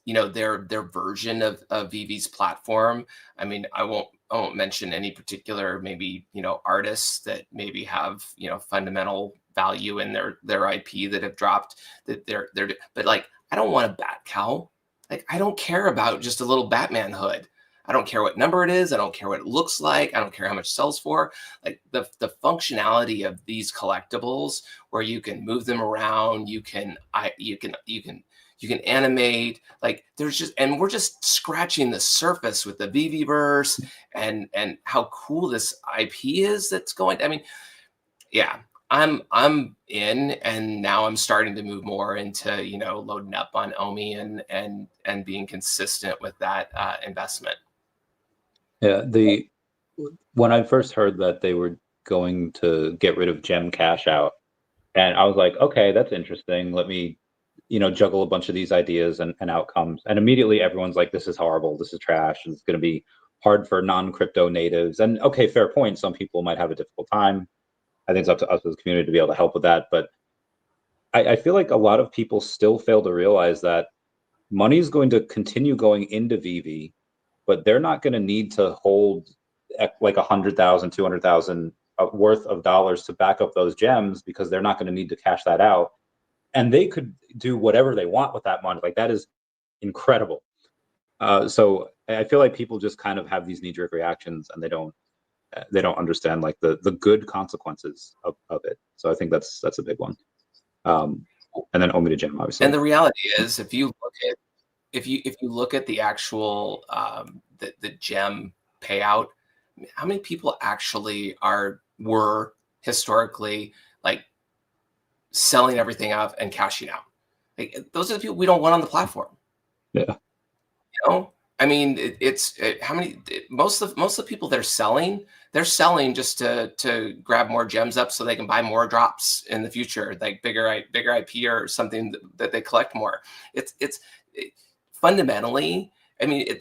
you know, their version of VeVe's platform. I mean, I won't mention any particular, maybe, you know, artists that maybe have, you know, fundamental value in their IP that have dropped, that they're but like, I don't want a bat cow. Like, I don't care about just a little Batman hood. I don't care what number it is. I don't care what it looks like. I don't care how much it sells for. Like, the functionality of these collectibles, where you can move them around, you can animate, like, there's just, and we're just scratching the surface with the VeVeverse and how cool this IP is that's going. I mean, yeah, I'm in, and now I'm starting to move more into, you know, loading up on OMI and being consistent with that investment. Yeah, when I first heard that they were going to get rid of gem cash out, and I was like, okay, that's interesting. Let me, you know, juggle a bunch of these ideas and outcomes. And immediately everyone's like, this is horrible. This is trash. It's going to be hard for non-crypto natives. And okay, fair point. Some people might have a difficult time. I think it's up to us as a community to be able to help with that. But I feel like a lot of people still fail to realize that money is going to continue going into VeVe, but they're not going to need to hold like 100,000, 200,000 worth of dollars to back up those gems, because they're not going to need to cash that out. And they could do whatever they want with that money. Like, that is incredible. So I feel like people just kind of have these knee-jerk reactions, and they don't understand like the good consequences of it. So I think that's a big one. And then OMI to gem, obviously. And the reality is, if you look at the actual the gem payout, how many people actually were historically like selling everything up and cashing out? Like, those are the people we don't want on the platform. Yeah. You know, I mean, how many? Most of the people they're selling just to grab more gems up so they can buy more drops in the future, like bigger IP or something that they collect more. It's fundamentally, I mean, it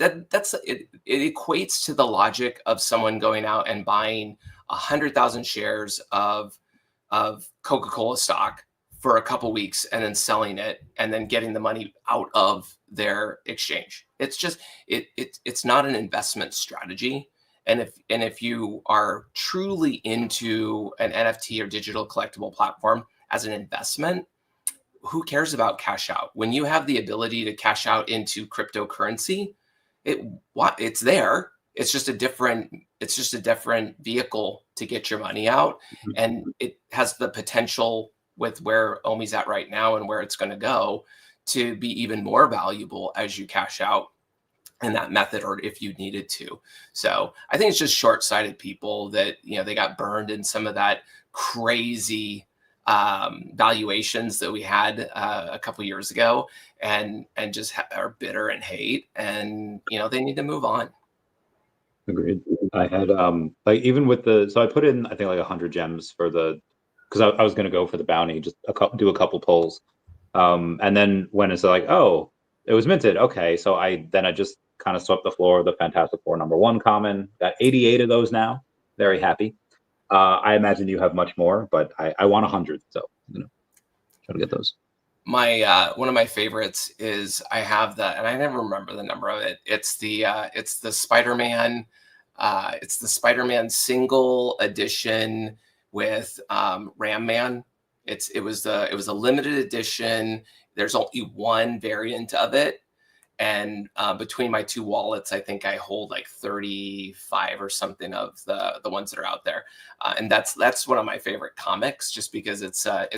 equates to the logic of someone going out and buying 100,000 shares of Coca-Cola stock for a couple weeks and then selling it and then getting the money out of their exchange. It's just it's not an investment strategy. And if you are truly into an NFT or digital collectible platform as an investment, who cares about cash out? When you have the ability to cash out into cryptocurrency, it's there. It's just a different vehicle to get your money out. And it has the potential, with where OMI's at right now and where it's going to go, to be even more valuable as you cash out in that method, or if you needed to. So I think it's just short-sighted people that, they got burned in some of that crazy valuations that we had a couple years ago, and just are bitter and hate, and they need to move on. Agreed. I had like, even with so I put in, I think, like 100 gems for because I was going to go for the bounty, just do a couple pulls, and then when it's like, oh, it was minted, okay, so I just kind of swept the floor. The Fantastic Four #1 common, got 88 of those now. Very happy. I imagine you have much more, but I want 100, so try to get those. My one of my favorites is, I have and I never remember the number of it. It's the Spider-Man. It's the Spider-Man single edition with Ram Man. It was a limited edition. There's only one variant of it, and between my two wallets, I think I hold like 35 or something of the ones that are out there, and that's one of my favorite comics, just because it's a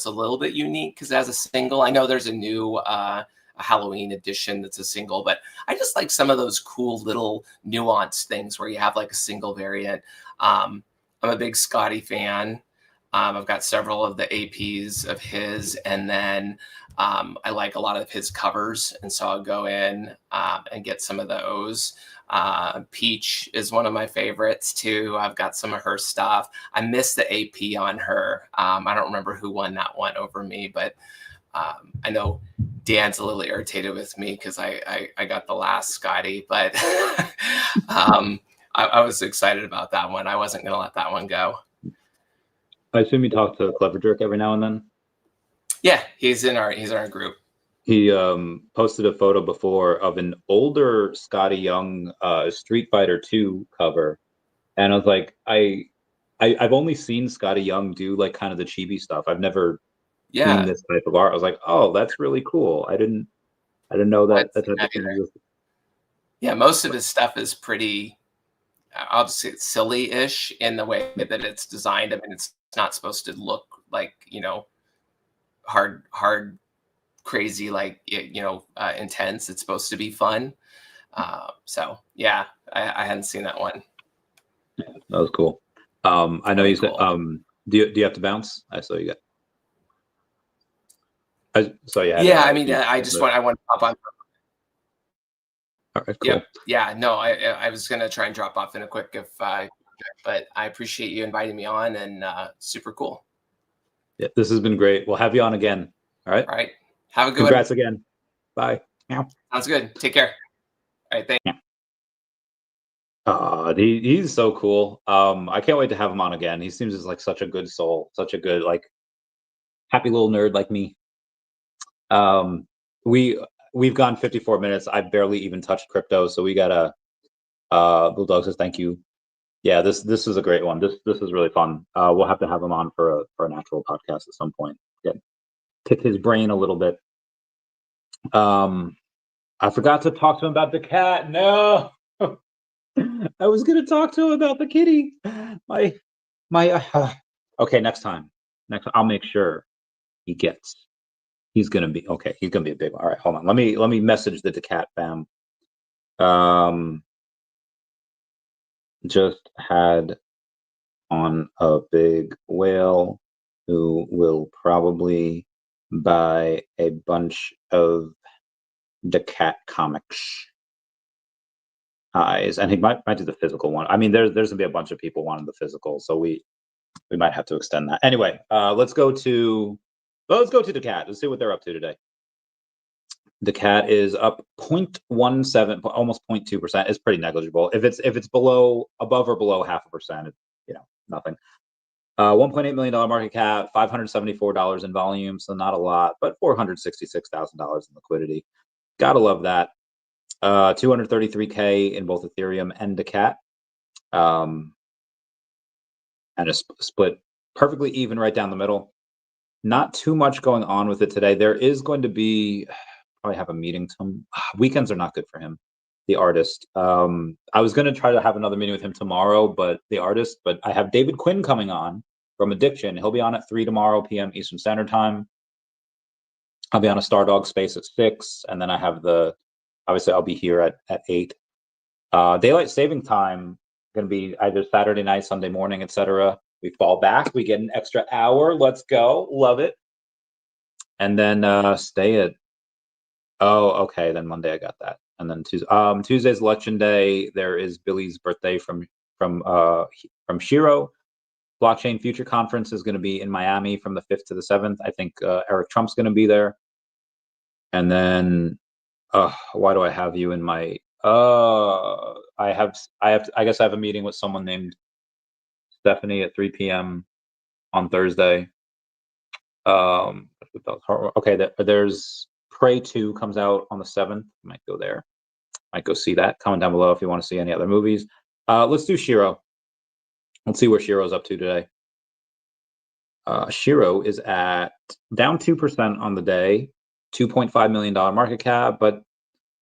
little bit unique because it has a single. I know there's a new a Halloween edition that's a single, but I just like some of those cool little nuanced things where you have like a single variant. I'm a big Scotty fan. I've got several of the APs of his, and then I like a lot of his covers, and so I'll go in and get some of those. Peach is one of my favorites too. I've got some of her stuff. I missed the AP on her. I don't remember who won that one over me, but I know Dan's a little irritated with me because I got the last Scotty, but I was excited about that one. I wasn't going to let that one go. I assume you talk to Clever Jerk every now and then. Yeah, he's in our group. He posted a photo before of an older Scotty Young Street Fighter 2 cover, and I was like, I've only seen Scotty Young do like kind of the chibi stuff. I've never seen this type of art. I was like, oh, that's really cool. I didn't know that type of thing existed. Yeah, most of his stuff is pretty, obviously it's silly-ish in the way that it's designed. I mean, it's not supposed to look like, hard, crazy, like, intense. It's supposed to be fun. So yeah, I hadn't seen that one. Yeah, that was cool. I know you said, do you have to bounce? I saw you got. Yeah, I mean, I want to pop on. All right, cool. Yeah, no, I was gonna try and drop off in a quick but I appreciate you inviting me on, and super cool. Yeah, this has been great. We'll have you on again. All right. All right. Have a good Congrats again. Bye. Sounds good. Take care. All right. Thanks. He's so cool. I can't wait to have him on again. He seems like such a good soul, such a good, like, happy little nerd like me. We've gone 54 minutes. I barely even touched crypto, so we gotta. Bulldog says thank you. Yeah, this is a great one. This is really fun. We'll have to have him on for an actual podcast at some point. Pick his brain a little bit. I forgot to talk to him about the cat. No. I was gonna talk to him about the kitty. Okay, next time. I'll make sure he gets. He's gonna be okay. He's gonna be a big one. All right, hold on. Let me message the DeCat fam. Just had on a big whale who will probably buy a bunch of DeCat comics. And he might do the physical one. I mean, there's gonna be a bunch of people wanting the physical, so we might have to extend that. Anyway, let's go to DeCat. Let's see what they're up to today. DeCat is up 0.17, almost 0.2%. It's pretty negligible. If it's above or below 0.5%, it's nothing. $1.8 million market cap, $574 in volume, so not a lot, but $466,000 in liquidity. Gotta love that. 233K in both Ethereum and DeCat. And a split perfectly even right down the middle. Not too much going on with it today. There is going to be, probably have a meeting. Weekends are not good for him, the artist. I was going to try to have another meeting with him tomorrow, but I have David Quinn coming on from Addiction. He'll be on at 3 tomorrow p.m. Eastern Standard Time. I'll be on a Stardog space at 6, and then I have obviously I'll be here at 8. Daylight saving time going to be either Saturday night, Sunday morning, etc. We fall back, we get an extra hour. Let's go, love it. And then stay at. Oh, okay. Then Monday I got that, and then Tuesday's Election Day. There is Billy's birthday from SHIRO. Blockchain Future Conference is going to be in Miami from the 5th to the 7th. I think Eric Trump's going to be there. And then, why do I have you in my? I guess I have a meeting with someone named Stephanie at 3 p.m. on Thursday. Okay, there's Prey 2 comes out on the 7th. Might go there. Might go see that. Comment down below if you want to see any other movies. Let's do SHIRO. Let's see where SHIRO's up to today. SHIRO is at down 2% on the day, $2.5 million market cap, but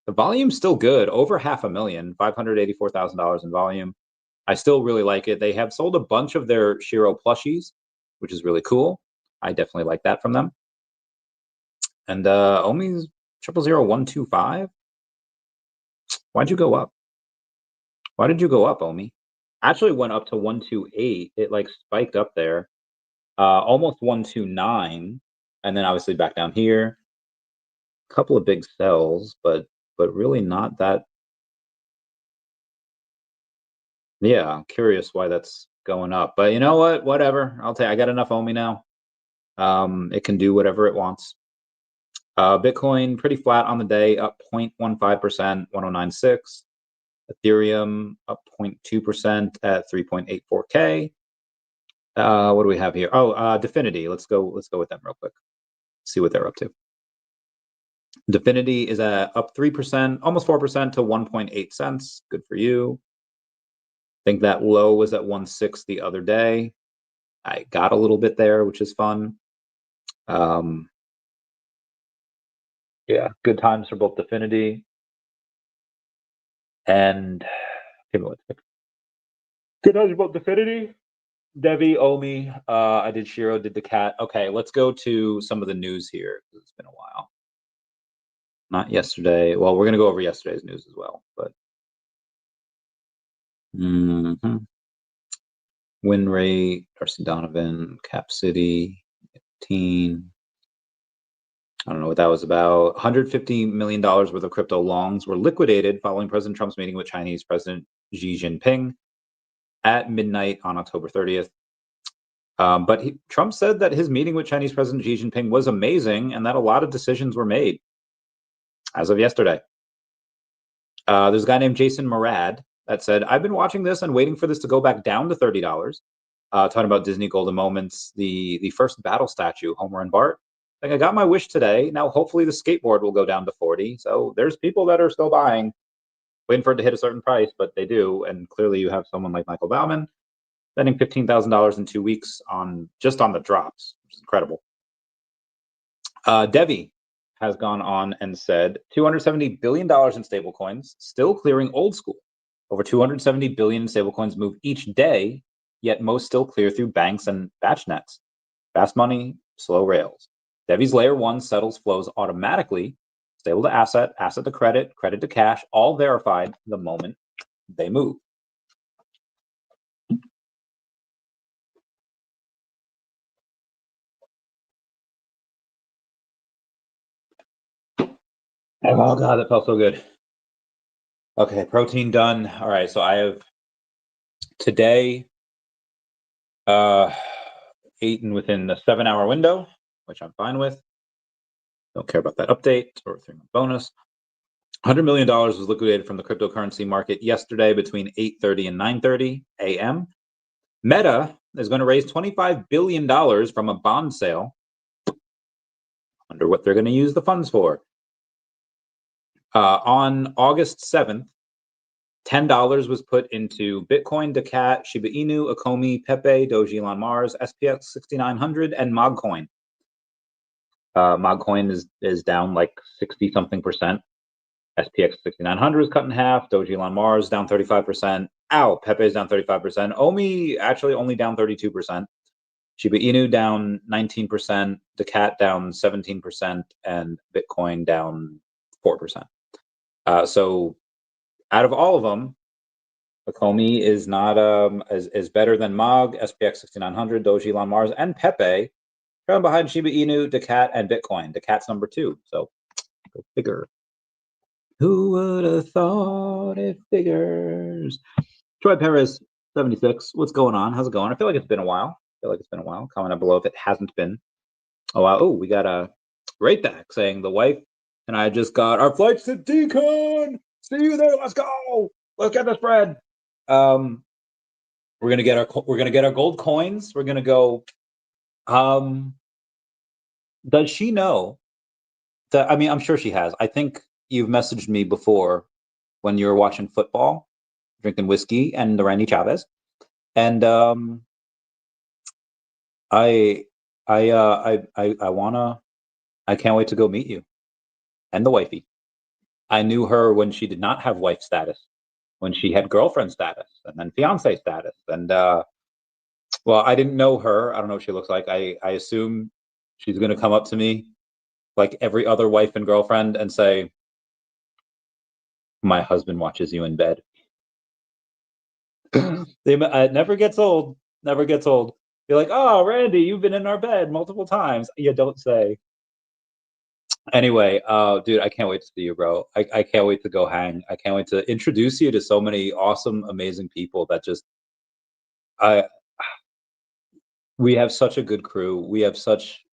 the volume's still good, over $500,000, $584,000 in volume. I still really like it. They have sold a bunch of their SHIRO plushies, which is really cool. I definitely like that from them. And OMI's 000125. Why'd you go up? Why did you go up, OMI? Actually went up to 128. It like spiked up there, almost 129, and then obviously back down here. A couple of big sells, but really not that. Yeah, I'm curious why that's going up, but you know what? Whatever. I got enough OMI now. It can do whatever it wants. Bitcoin pretty flat on the day, up 0.15%, 1096. Ethereum up 0.2% at 3.84K. What do we have here? Oh, DEFFINITY. Let's go with them real quick. See what they're up to. DEFFINITY is up 3%, almost 4% to 1.8 cents. Good for you. I think that low was at 1.6 the other day. I got a little bit there, which is fun. Yeah, good times for both DEFFINITY and good times for both DEFFINITY, DEVVE, OMI. I did SHIRO, did DeCat. Okay, let's go to some of the news here. It's been a while. Not yesterday. Well, we're gonna go over yesterday's news as well, but win rate, Darcy Donovan, Cap City, teen. I don't know what that was about. $150 million worth of crypto longs were liquidated following President Trump's meeting with Chinese President Xi Jinping at midnight on October 30th. But Trump said that his meeting with Chinese President Xi Jinping was amazing and that a lot of decisions were made as of yesterday. There's a guy named Jason Murad that said, I've been watching this and waiting for this to go back down to $30. Talking about Disney Golden Moments, the first battle statue, Homer and Bart. Like, I got my wish today. Now, hopefully the skateboard will go down to 40. So there's people that are still buying, waiting for it to hit a certain price, but they do. And clearly you have someone like Michael Bauman spending $15,000 in 2 weeks just on the drops, which is incredible. DEVVE has gone on and said $270 billion in stablecoins, still clearing old school. Over 270 billion in stablecoins move each day, yet most still clear through banks and batch nets. Fast money, slow rails. DEVVE's layer 1 settles flows automatically, stable to asset, asset to credit, credit to cash, all verified the moment they move. Oh God, that felt so good. Okay, protein done. All right, so I have today eaten within the 7-hour window, which I'm fine with. Don't care about that update or 3-month bonus. $100 million was liquidated from the cryptocurrency market yesterday between 8:30 and 9:30 a.m. Meta is going to raise $25 billion from a bond sale. Wonder what they're going to use the funds for. On August 7th, $10 was put into Bitcoin, daCat, Shiba Inu, OMI, Pepe, Doji, Elon Mars, SPX 6900, and Mogcoin. Mogcoin is down like 60-something%. SPX 6900 is cut in half. Doji, Elon Mars down 35%. Ow, Pepe is down 35%. OMI actually only down 32%. Shiba Inu down 19%. daCat down 17%, and Bitcoin down 4%. So out of all of them, OMI is not is better than Mog, SPX 6900, Doji, Elon Mars, and Pepe. Trailing behind Shiba Inu, daCat, and Bitcoin. daCat's number 2. So go figure. Who would have thought it figures? Troy Perez, 76. What's going on? How's it going? I feel like it's been a while. Comment below if it hasn't been a while. Oh, we got a rate back saying the wife and I just got our flights to Decon. See you there. Let's go. Let's get this bread. We're gonna get our gold coins. We're gonna go. Does she know that? I mean, I'm sure she has. I think you've messaged me before when you were watching football, drinking whiskey and the Randy Chavez, and I can't wait to go meet you and the wifey. I knew her when she did not have wife status, when she had girlfriend status, and then fiance status, and well, I didn't know her. I don't know what she looks like. I assume she's gonna come up to me like every other wife and girlfriend and say, "My husband watches you in bed." It never gets old. Never gets old. You're like, "Oh, Randy, you've been in our bed multiple times." You don't say. Anyway, dude, I can't wait to see you, bro. I can't wait to go hang. I can't wait to introduce you to so many awesome, amazing people that just we have such a good crew. We have such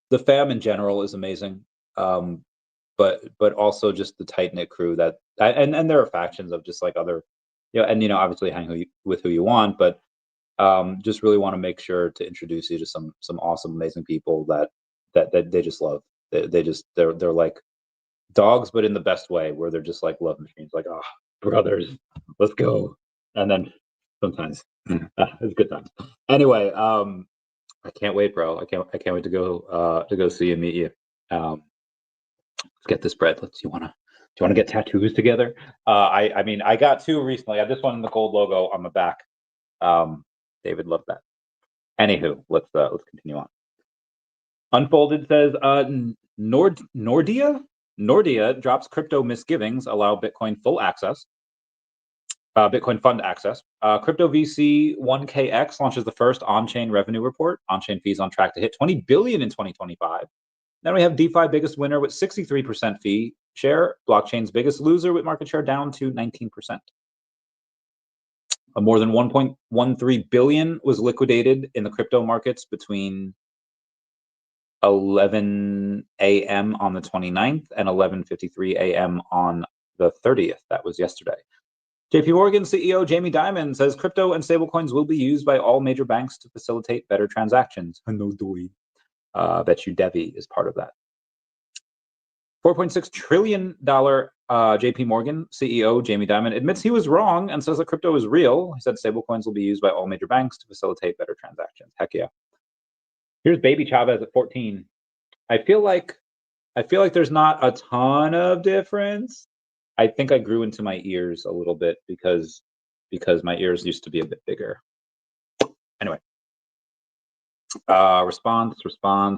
the fam in general is amazing. But also just the tight knit crew that and there are factions of just like other, and obviously hang with who you want, but just really want to make sure to introduce you to some awesome, amazing people that they just love. They're like dogs, but in the best way, where they're just like love machines, like, oh, brothers, let's go. And then sometimes it's good times. Anyway, I can't wait, bro. I can't wait to go see you and meet you. Let's get this bread. Do you wanna get tattoos together? I mean, I got 2 recently. I got this one in the gold logo on the back. David loved that. Anywho, let's continue on. Unfolded says Nordia drops crypto misgivings, allow Bitcoin full access. Bitcoin fund access. Crypto VC 1KX launches the first on-chain revenue report. On-chain fees on track to hit 20 billion in 2025. Then we have DeFi biggest winner with 63% fee share. Blockchain's biggest loser with market share down to 19%. More than 1.13 billion was liquidated in the crypto markets between 11 a.m. on the 29th and 11:53 a.m. on the 30th. That was yesterday. JP Morgan CEO Jamie Dimon says crypto and stablecoins will be used by all major banks to facilitate better transactions. No doy. Bet you DEVVE is part of that. $4.6 trillion JP Morgan CEO Jamie Dimon admits he was wrong and says that crypto is real. He said stablecoins will be used by all major banks to facilitate better transactions. Heck yeah. Here's Baby Chavez at 14. I feel like I feel like there's not a ton of difference. I think I grew into my ears a little bit because my ears used to be a bit bigger. Anyway. Response.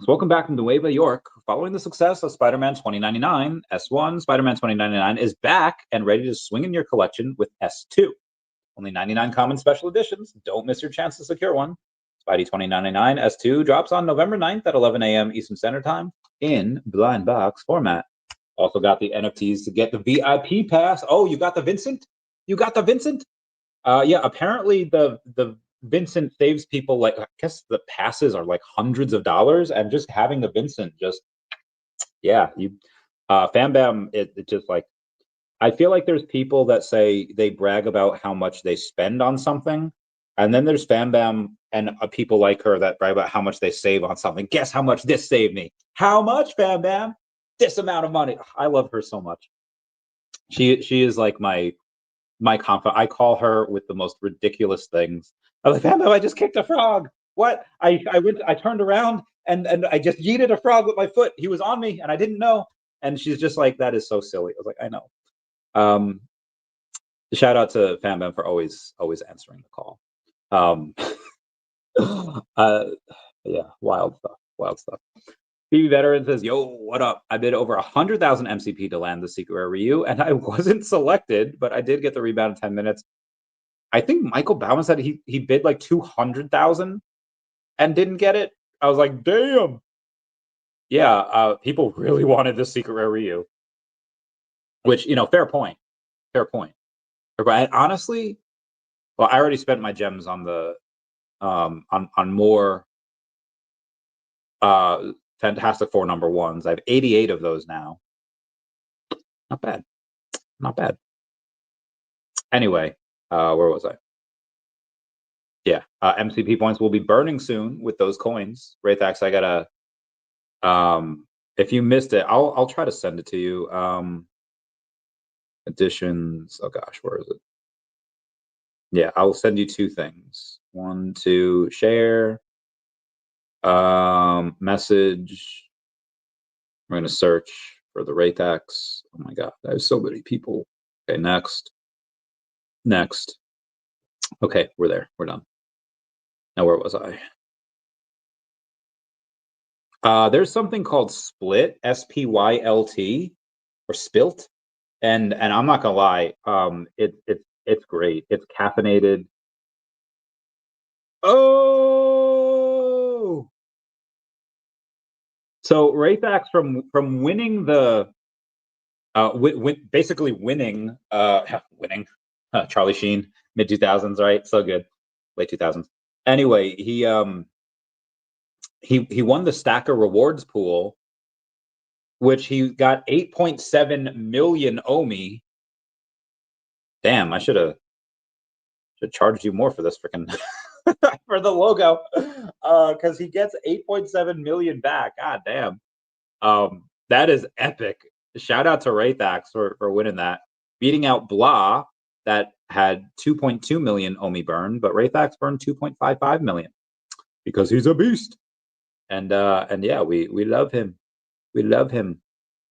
Welcome back from Nueva York. Following the success of Spider-Man 2099, S1 Spider-Man 2099 is back and ready to swing in your collection with S2. Only 99 common special editions. Don't miss your chance to secure one. Spidey 2099 S2 drops on November 9th at 11 a.m. Eastern Standard Time in blind box format. Also got the NFTs to get the VIP pass. Oh, you got the Vincent? You got the Vincent? Yeah, apparently the Vincent saves people, like, I guess the passes are like hundreds of dollars, and just having the Vincent just, yeah, you FamBam, it just, like, I feel like there's people that say they brag about how much they spend on something, and then there's FamBam and people like her that brag about how much they save on something. Guess how much this saved me? How much, FamBam? This amount of money. I love her so much. She is like my confidant. I call her with the most ridiculous things. I was like, FamBam, I just kicked a frog. What? I turned around and I just yeeted a frog with my foot. He was on me and I didn't know. And she's just like, that is so silly. I was like, I know. Shout out to FamBam for always answering the call. Yeah, wild stuff. VeVe Veteran says, yo, what up? I bid over 100,000 MCP to land the secret rare Ryu, and I wasn't selected, but I did get the rebound in 10 minutes. I think Michael Bauman said he bid like 200,000 and didn't get it. I was like, damn. Yeah, people really wanted the secret rare Ryu, which, fair point. But honestly, well, I already spent my gems on the on more Fantastic Four number ones. I have 88 of those now. Not bad. Anyway, where was I? Yeah, MCP points will be burning soon with those coins. Wraithax, I gotta. If you missed it, I'll try to send it to you. Additions. Oh gosh, where is it? Yeah, I'll send you two things. One to share. Message. We're gonna search for the Wraithax. Oh my god, I have so many people. Okay, next. Okay, we're there. We're done. Now, where was I? There's something called Split, SPYLT, or Spilt, and I'm not gonna lie, it's great. It's caffeinated. Oh, so Wraithax from winning the basically winning Charlie Sheen mid 2000s, right? So good, late 2000s. Anyway, he won the Stacker rewards pool, which he got 8.7 million OMI. Damn, I should charged you more for this freaking for the logo, because he gets 8.7 million back. God damn, that is epic. Shout out to Wraithax for winning that, beating out Blah that had 2.2 million OMI burn, but Wraithax burned 2.55 million because he's a beast. And yeah, we love him. We love him.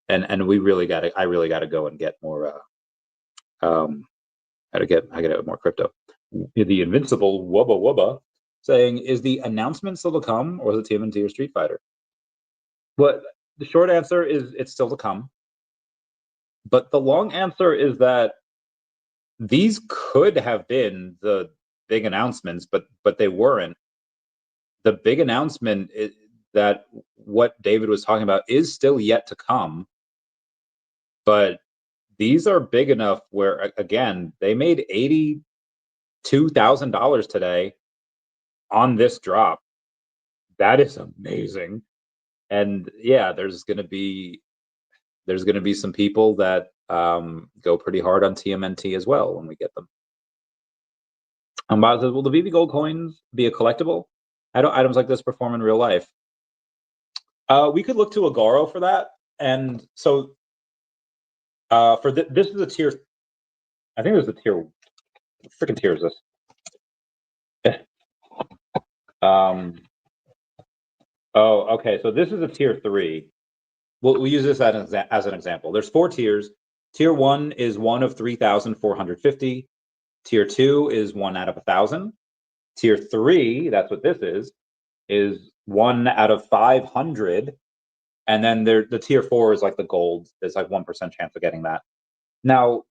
And I really gotta go and get more I gotta get more crypto. The invincible Wubba Wubba saying, is the announcement still to come, or is it TMNT or Street Fighter? But the short answer is it's still to come. But the long answer is that these could have been the big announcements, but they weren't. The big announcement is that what David was talking about is still yet to come. But these are big enough where, again, they made $82,000 today on this drop. That is amazing. And yeah, there's gonna be some people that go pretty hard on TMNT as well when we get them. Bob says, will the VeVe Gold coins be a collectible? How do items like this perform in real life? We could look to Agaro for that. And so for this is a tier. I think there's a tier. What freaking tier is this? Oh, okay. So this is a tier 3. we'll use this as an example. There's 4 tiers. Tier 1 is 1 of 3,450. Tier 2 is 1 out of 1,000. Tier 3, that's what this is 1 out of 500. And then the tier 4 is like the gold. There's like 1% chance of getting that. Now,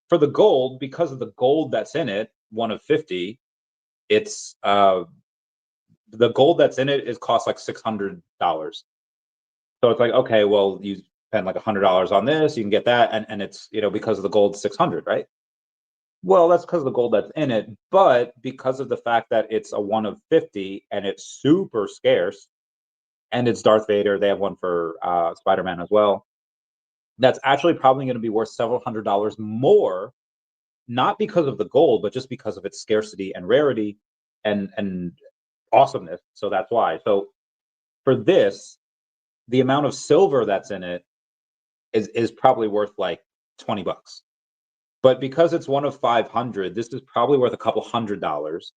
for the gold, because of the gold that's in it, 1 of 50, it's the gold that's in it is cost like $600. So it's like, okay, well, you spend like $100 on this, you can get that, and it's, you know, because of the gold, 600, right? Well, that's because of the gold that's in it, but because of the fact that it's a 1 of 50 and it's super scarce, and it's Darth Vader, they have one for Spider-Man as well. That's actually probably going to be worth several $100s more, not because of the gold, but just because of its scarcity and rarity and awesomeness. So that's why. So for this, the amount of silver that's in it is probably worth like $20. But because it's 1 of 500, this is probably worth a couple $100s,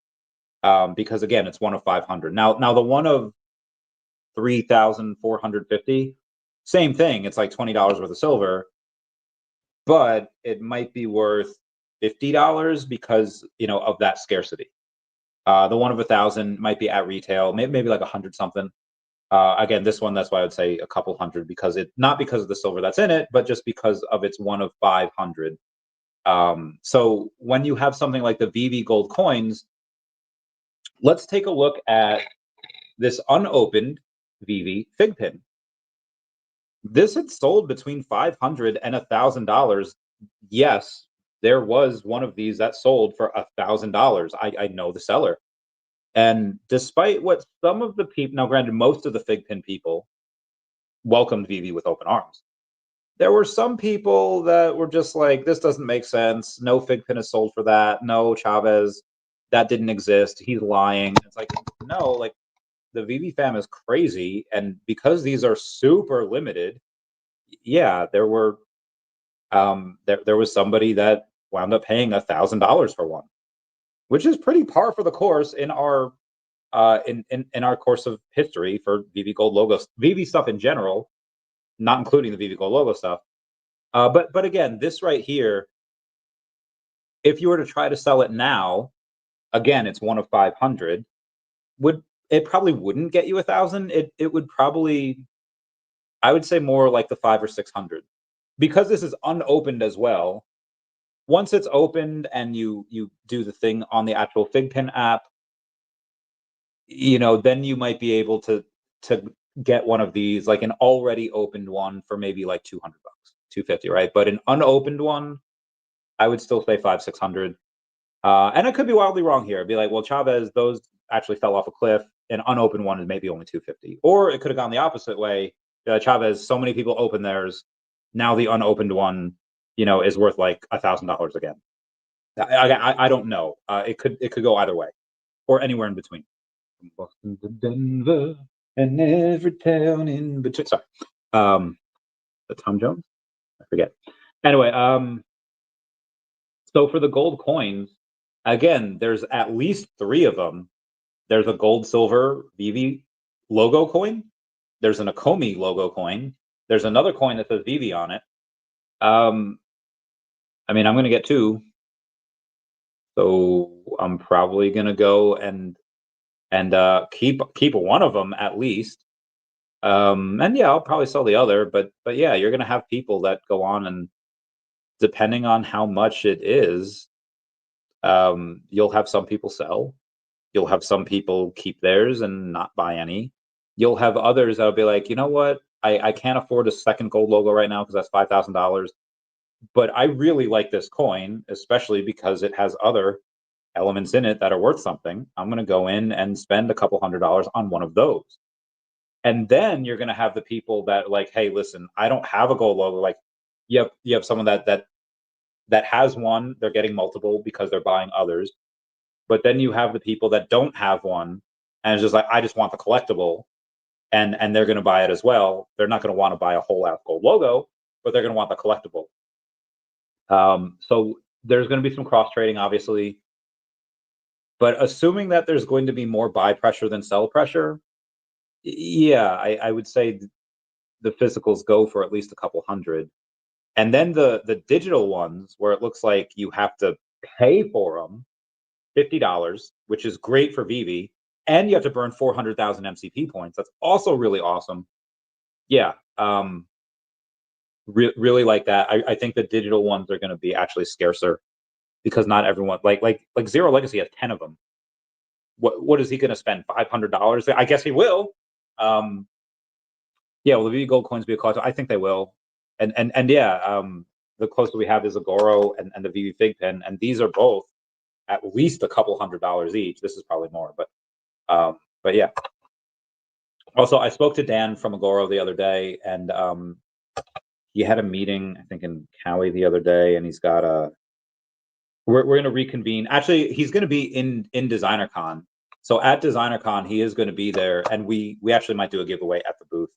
because again, it's 1 of 500. Now the 1 of 3,450, same thing. It's like $20 worth of silver, but it might be worth $50 because, you know, of that scarcity. The 1 of 1,000 might be at retail, maybe like 100 something. Again, this one, that's why I would say a couple hundred, because not because of the silver that's in it, but just because of its 1 of 500. So when you have something like the VeVe gold coins, let's take a look at this unopened VeVe fig pin. This had sold between $500 and $1,000. Yes, there was one of these that sold for $1,000. I know the seller. And despite what some of the people, now granted, most of the fig pin people welcomed VeVe with open arms. There were some people that were just like, this doesn't make sense. No fig pin is sold for that. No, Chavez, that didn't exist. He's lying. It's like, no, like the VeVe fam is crazy. And because these are super limited, yeah, there were there was somebody that wound up paying $1,000 for one, which is pretty par for the course in our in our course of history for VeVe Gold logos, VeVe stuff in general, not including the VeVe Gold logo stuff. But again, this right here, if you were to try to sell it now, again, it's 1 of 500. It probably wouldn't get you 1,000? It would probably, I would say, more like the 500 or 600, because this is unopened as well. Once it's opened and you do the thing on the actual FigPin app, you know, then you might be able to get one of these, like an already opened one, for maybe like $200, $250, right? But an unopened one, I would still say 500, 600. And I could be wildly wrong here. I'd be like, well, Chavez, those actually fell off a cliff. An unopened one is maybe only 250. Or it could have gone the opposite way. Chavez, so many people open theirs. Now the unopened one, you know, is worth like $1,000 again. I don't know. It could go either way, or anywhere in between. From Boston to Denver and every town in between. Sorry, the Tom Jones. I forget. Anyway, so for the gold coins, again, there's at least 3 of them. There's a gold silver VeVe logo coin. There's an OMI logo coin. There's another coin that says VeVe on it. I mean, I'm going to get 2. So I'm probably going to go and keep one of them at least. And yeah, I'll probably sell the other, but yeah, you're going to have people that go on, and depending on how much it is, you'll have some people sell. You'll have some people keep theirs and not buy any. You'll have others that'll be like, you know what? I can't afford a second gold logo right now because that's $5,000. But I really like this coin, especially because it has other elements in it that are worth something. I'm going to go in and spend a couple $100s on one of those. And then you're going to have the people that like, hey, listen, I don't have a gold logo. Like you have someone that has one, they're getting multiple because they're buying others. But then you have the people that don't have one, and it's just like, I just want the collectible, and they're going to buy it as well. They're not going to want to buy a whole ass gold logo, but they're going to want the collectible. So there's going to be some cross trading, obviously, but assuming that there's going to be more buy pressure than sell pressure, yeah, I would say the physicals go for at least a couple hundred. And then the digital ones where it looks like you have to pay for them $50, which is great for VeVe, and you have to burn 400,000 MCP points. That's also really awesome. Yeah, really like that. I think the digital ones are going to be actually scarcer because not everyone like Zero Legacy has 10 of them. What is he going to spend? $500? I guess he will. Yeah, will the VeVe gold coins be a collector? I think they will. And yeah, the closer we have is Agoro and the VeVe Fig Pen, and these are both at least a couple $100 each. This is probably more, but yeah. Also, I spoke to Dan from Agoro the other day, and he had a meeting, I think, in Cali the other day, and he's got a. We're going to reconvene. Actually, he's going to be in DesignerCon. So at DesignerCon, he is going to be there, and we actually might do a giveaway at the booth.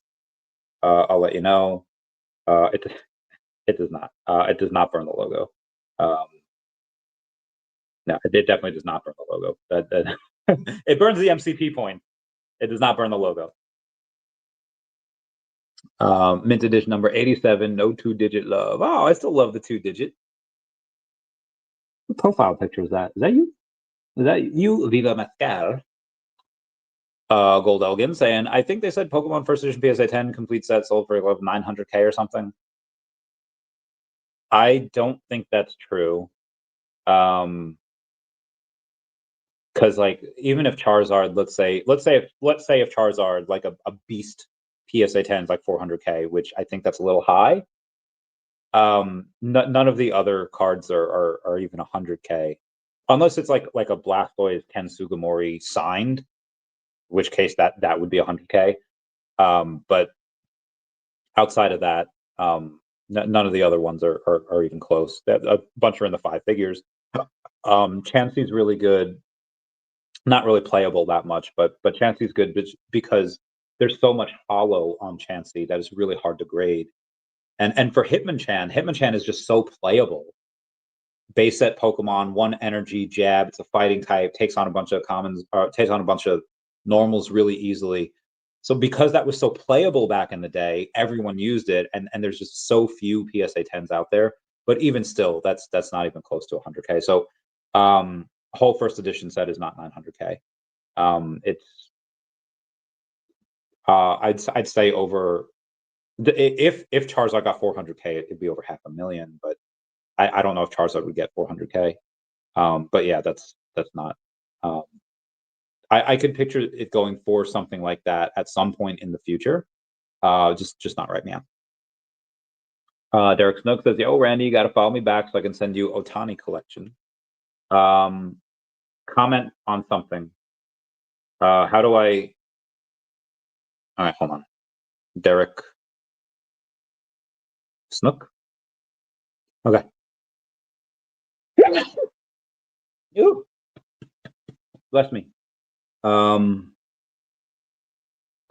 I'll let you know. It does not. It does not burn the logo. No, it definitely does not burn the logo. That it burns the MCP point. It does not burn the logo. Mint edition number 87. No 2-digit love. Oh, I still love the 2-digit. What profile picture is that? Is that you? Is that you, Viva Mascal? Gold Elgin saying, I think they said Pokemon First Edition PSA 10 complete set sold for 900K or something. I don't think that's true. Because like even if Charizard, let's say if Charizard like a beast PSA 10 is like 400K, which I think that's a little high. None of the other cards are even 100K, unless it's like a Blastoise Ken Sugimori signed, in which case that would be 100K. But outside of that, none of the other ones are even close. A bunch are in the 5 figures. Chansey's really good. Not really playable that much, but Chansey's good because there's so much hollow on Chansey that is really hard to grade. And for Hitmonchan is just so playable. Base set Pokemon, 1 energy jab. It's a fighting type. Takes on a bunch of commons. Takes on a bunch of normals really easily. So because that was so playable back in the day, everyone used it, and there's just so few PSA 10s out there. But even still, that's not even close to 100K. So whole first edition set is not 900K. It's I'd say over if Charizard got 400K, it'd be over 500,000. But I don't know if Charizard would get 400K. But yeah, that's not. I could picture it going for something like that at some point in the future. Just not right now. Derek Snook says, "Yo, Randy, you got to follow me back so I can send you Otani collection." Comment on something. How do I? All right, hold on. Derek Snook. Okay. Ew. Bless me.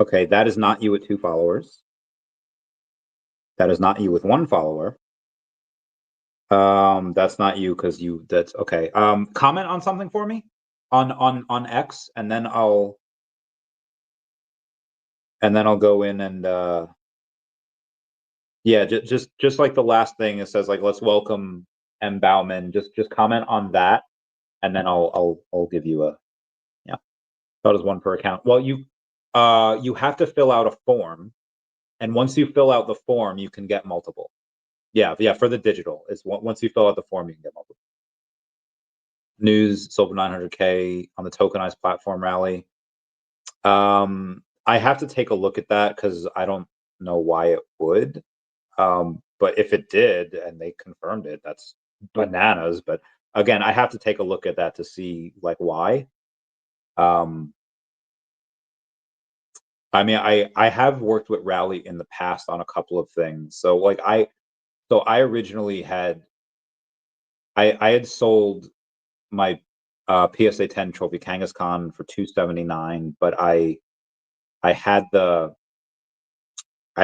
Okay, that is not you with 2 followers. That is not you with 1 follower. That's not you because that's okay. Comment on something for me on X, and then I'll go in and yeah, just like the last thing, it says like let's welcome M. Bauman. Just comment on that, and then I'll give you a yeah. That is 1 per account. Well, you have to fill out a form, and once you fill out the form, you can get multiple. Yeah, for the digital, it's once you fill out the form, you can get multiple. News sold for 900K on the tokenized platform rally. I have to take a look at that because I don't know why it would. But if it did and they confirmed it, that's bananas. But again, I have to take a look at that to see like why. I mean, I have worked with Rally in the past on a couple of things. So like I originally had I had sold my PSA 10 trophy Kangaskhan for $279, but I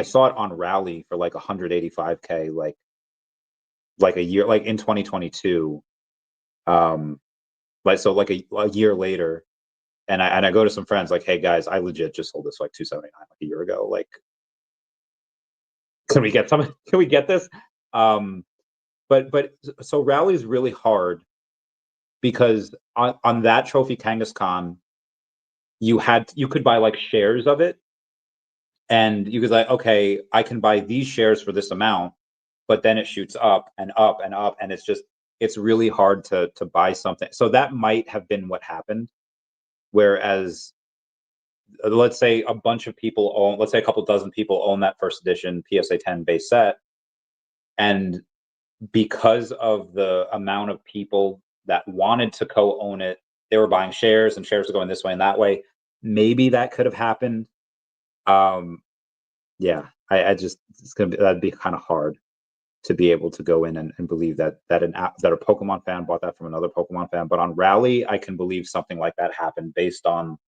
saw it on Rally for like 185K like a year, like in 2022. Like so like a year later, and I go to some friends like, hey guys, I legit just sold this for like 279 like a year ago. Like Can we get some? Can we get this? But so rally is really hard because on that trophy Kangaskhan, you could buy like shares of it, and you could like, okay, I can buy these shares for this amount, but then it shoots up and up and up, and it's really hard to buy something. So that might have been what happened. Whereas, let's say a bunch of people own, let's say a couple dozen people own that first edition PSA 10 base set, and because of the amount of people that wanted to co-own it, they were buying shares, and shares were going this way and that way. Maybe that could have happened. Yeah, I just that'd be kind of hard to be able to go in and believe that a Pokemon fan bought that from another Pokemon fan. But on Rally, I can believe something like that happened based on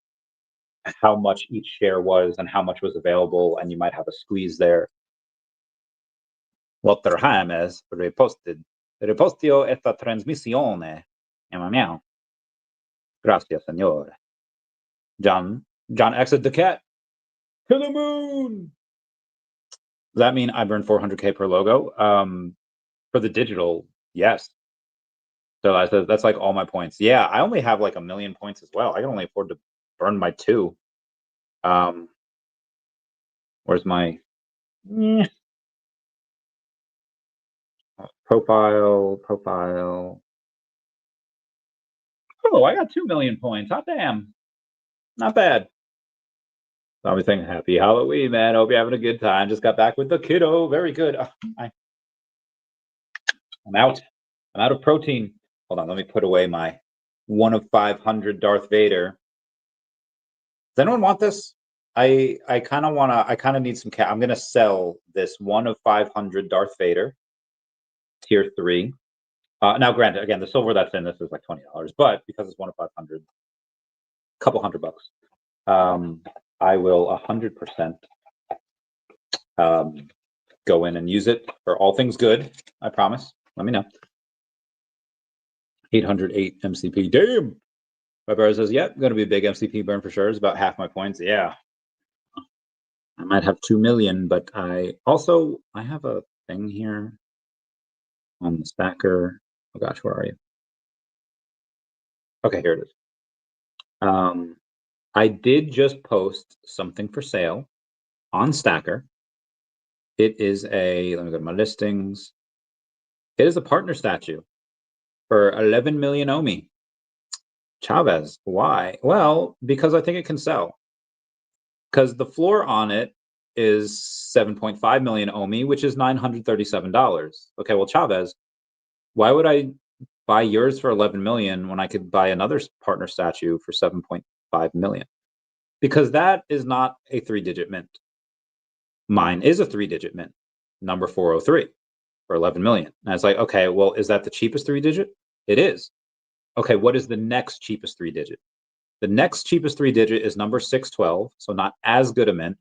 how much each share was and how much was available, and you might have a squeeze there. Walter James repostio esta transmissione. Meow. Gracias, señor. John X at DeCat. To the moon. Does that mean I burn 400K per logo? For the digital, yes. So I said that's like all my points. Yeah, I only have like 1 million points as well. I can only afford to burn my 2. Where's my profile? Oh, I got 2 million points. Hot damn. Not bad. So I'm saying happy Halloween, man. Hope you're having a good time. Just got back with the kiddo. Very good. I'm out. I'm out of protein. Hold on, let me put away my 1 of 500 Darth Vader. Does anyone want this? I kind of need some cash. I'm gonna sell this 1 of 500 Darth Vader, tier 3. Now, granted, again, the silver that's in this is like $20, but because it's 1 of 500, a couple $100. I will 100% go in and use it for all things good. I promise. Let me know. 808 MCP. Damn. Barbara says, "Yep, going to be a big MCP burn for sure. It's about half my points." Yeah. I might have 2 million, but I have a thing here on the stacker. Oh gosh, where are you? Okay, here it is. I did just post something for sale on Stacker. It is let me go to my listings. It is a partner statue for 11 million OMI. Chavez, why? Well, because I think it can sell. Because the floor on it is 7.5 million OMI, which is $937. Okay, well, Chavez, why would I buy yours for 11 million when I could buy another partner statue for 7.5 million? Because that is not a 3-digit mint. Mine is a 3-digit mint, number 403 for 11 million. And it's like, okay, well, is that the cheapest 3-digit? It is. Okay, what is the next cheapest 3-digit? The next cheapest 3-digit is number 612, so not as good a mint,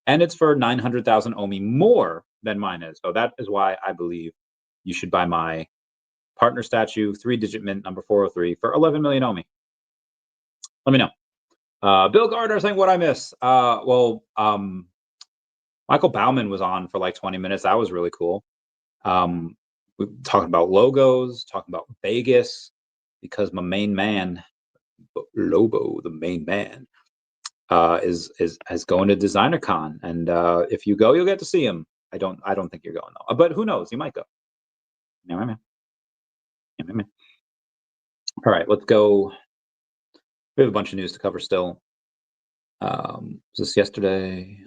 and it's for 900,000 OMI more than mine is. So that is why I believe you should buy my partner statue 3-digit mint number 403 for 11 million OMI. Let me know. Bill Gardner saying what I miss. Michael Bauman was on for like 20 minutes. That was really cool. We're talking about logos, talking about Vegas, because my main man, Lobo, the main man, is going to DesignerCon, and if you go, you'll get to see him. I don't think you're going though, but who knows? You might go. Yeah, man. All right, let's go. We have a bunch of news to cover still. Was this yesterday?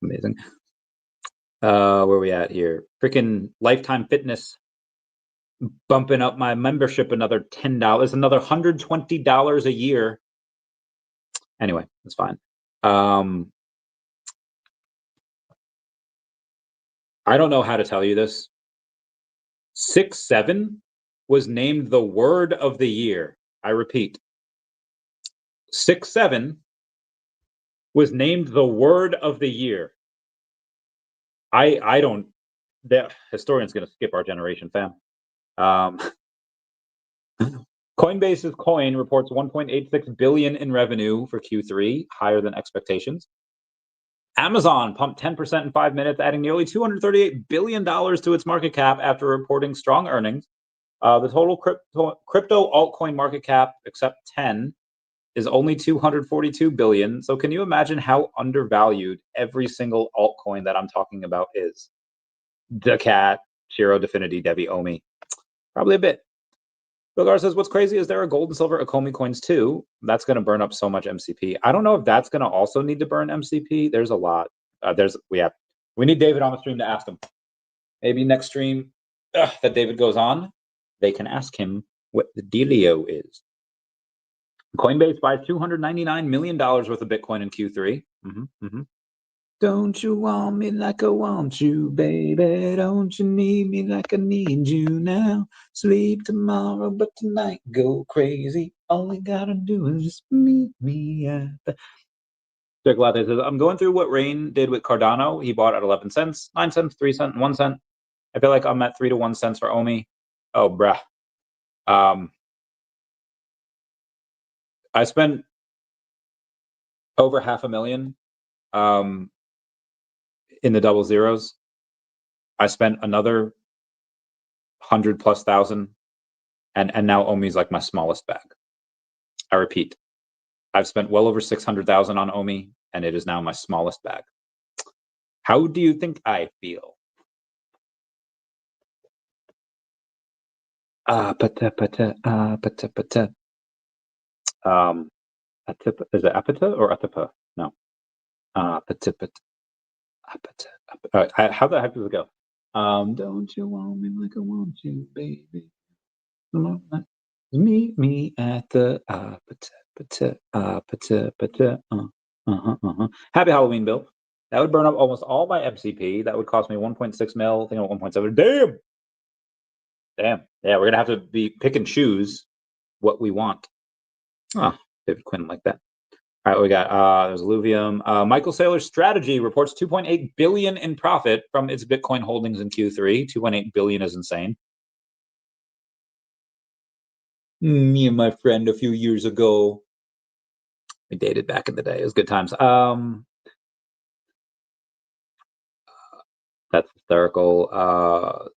Amazing. Where are we at here? Freaking Lifetime Fitness bumping up my membership another $10, another $120 a year. Anyway, that's fine. I don't know how to tell you this. 6-7 was named the word of the year. I repeat, 6-7 was named the word of the year. I don't. The historian's going to skip our generation, fam. Coinbase's Coin reports 1.86 billion in revenue for Q3, higher than expectations. Amazon pumped 10% in 5 minutes, adding nearly $238 billion to its market cap after reporting strong earnings. The total crypto altcoin market cap, except 10, is only 242 billion. So can you imagine how undervalued every single altcoin that I'm talking about is? daCat, SHIRO, DEFINITY, DEVVE, OMI. Probably a bit. Bilgar says, what's crazy is there are gold and silver Akomi coins too. That's going to burn up so much MCP. I don't know if that's going to also need to burn MCP. There's a lot. We need David on the stream to ask him. Maybe next stream that David goes on, they can ask him what the dealio is. Coinbase buys $299 million worth of Bitcoin in Q3. Don't you want me like I want you, baby? Don't you need me like I need you now? Sleep tomorrow, but tonight go crazy. All you gotta do is just meet me at the... Jack Latte says, I'm going through what Rain did with Cardano. He bought at 11 cents, 9 cents, 3 cents, 1 cent. I feel like I'm at 3 to 1 cents for OMI. Oh, bruh. I spent over $500,000 in the double zeros. I spent another 100,000+, and now OMI is like my smallest bag. I repeat, I've spent well over 600,000 on OMI, and it is now my smallest bag. How do you think I feel? Is it apata or atapa? No. How the heck does it go? Don't you want me like I want you, baby? Meet me at the Happy Halloween, Bill. That would burn up almost all my MCP. That would cost me 1.6 mil. I think I'm at 1.7. Damn. Yeah, we're gonna have to be pick and choose what we want. Oh, David Quinn like that. All right, we got there's Illuvium. Michael Saylor's Strategy reports 2.8 billion in profit from its Bitcoin holdings in Q3. 2.8 billion is insane. Me and my friend a few years ago, we dated back in the day. It was good times. That's hysterical.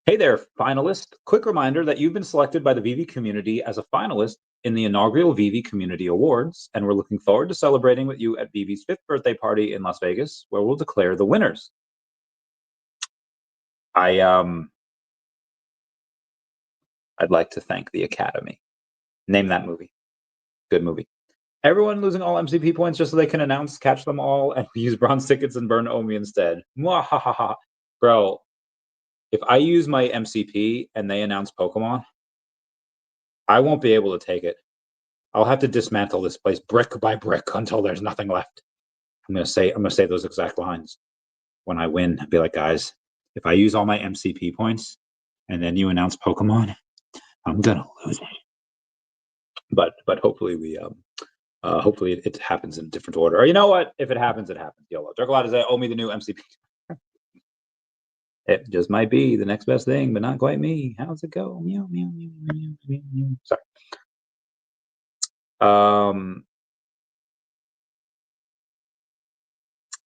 Hey there, finalist. Quick reminder that you've been selected by the VeVe community as a finalist in the inaugural VeVe Community Awards, and we're looking forward to celebrating with you at VeVe's 5th birthday party in Las Vegas, where we'll declare the winners. I'd like to thank the Academy. Name that movie. Good movie. Everyone losing all MCP points just so they can catch them all, and use bronze tickets and burn OMI instead. Mwahaha. Bro, if I use my MCP and they announce Pokemon, I won't be able to take it. I'll have to dismantle this place brick by brick until there's nothing left. I'm gonna say those exact lines when I win. I'll be like, guys, if I use all my MCP points and then you announce Pokemon, I'm gonna lose it. But hopefully hopefully it happens in a different order. Or you know what? If it happens, it happens. YOLO. Dracolot is owe me the new MCP. It just might be the next best thing, but not quite me. How's it go? Meow, meow, meow, meow, meow, meow. Sorry.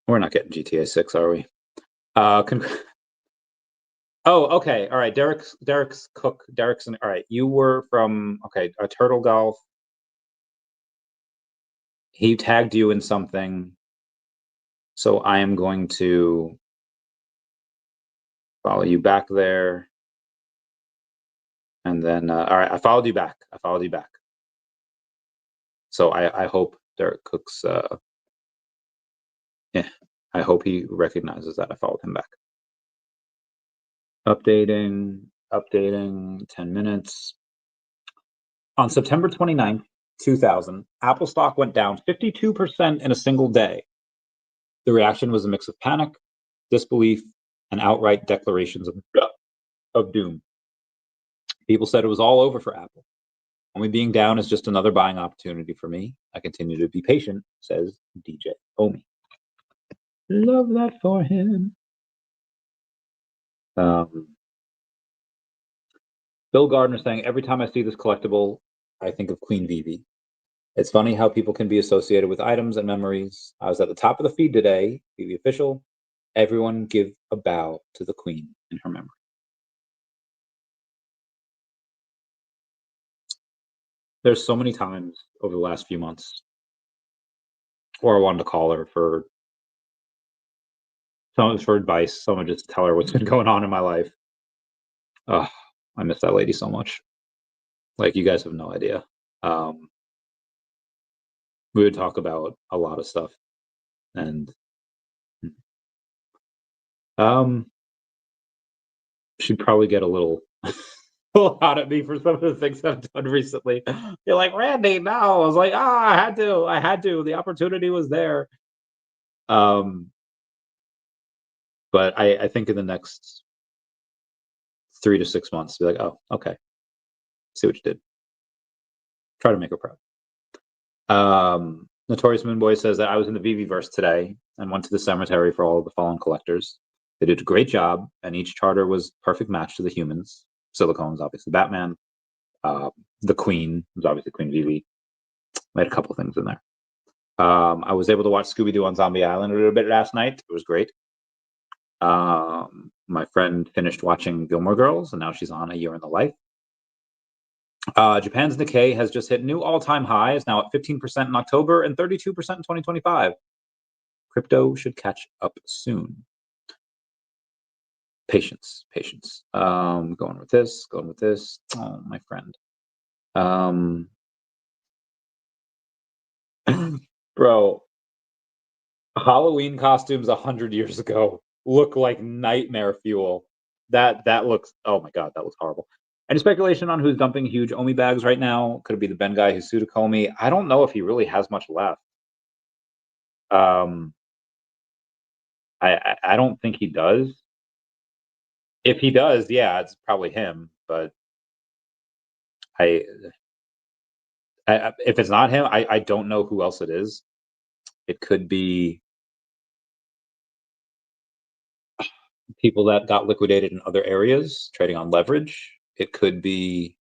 We're not getting GTA 6, are we? Oh, okay. All right. Derek's Cook. All right. You were from, okay, a Turtle Golf. He tagged you in something. So I am going to follow you back there. And then, all right, I followed you back. So I hope Derek Cook's, yeah, I hope he recognizes that I followed him back. Updating, 10 minutes. On September 29th, 2000, Apple stock went down 52% in a single day. The reaction was a mix of panic, disbelief, and outright declarations of doom. People said it was all over for Apple. Only being down is just another buying opportunity for me. I continue to be patient, says DJ OMI. Love that for him. Bill Gardner saying, every time I see this collectible, I think of Queen VeVe. It's funny how people can be associated with items and memories. I was at the top of the feed today. VeVe official. Everyone give a bow to the queen in her memory. There's so many times over the last few months where I wanted to call her for advice, someone just tell her what's been going on in my life. Oh, I miss that lady so much. Like, you guys have no idea. We would talk about a lot of stuff, and she'd probably get a little out at me for some of the things I've done recently. You're like, Randy, no. I was like, I had to. The opportunity was there. But I think in the next 3 to 6 months, be like, oh, okay, see what you did. Try to make her proud. Notorious Moonboy says that I was in the VeVe-verse today and went to the cemetery for all of the fallen collectors. They did a great job, and each charter was perfect match to the humans. Silicone's obviously Batman. The Queen was obviously Queen VeVe. I had a couple of things in there. I was able to watch Scooby-Doo on Zombie Island a little bit last night. It was great. My friend finished watching Gilmore Girls, and now she's on A Year in the Life. Japan's Nikkei has just hit new all-time high. It's now at 15% in October and 32% in 2025. Crypto should catch up soon. Patience. Going with this. Oh, my friend. Bro, Halloween costumes 100 years ago look like nightmare fuel. That looks, oh my god, that looks horrible. Any speculation on who's dumping huge OMI bags right now? Could it be the Ben guy who sued a Comey? I don't know if he really has much left. I don't think he does. If he does, yeah, it's probably him. But if it's not him, I don't know who else it is. It could be people that got liquidated in other areas, trading on leverage. It could be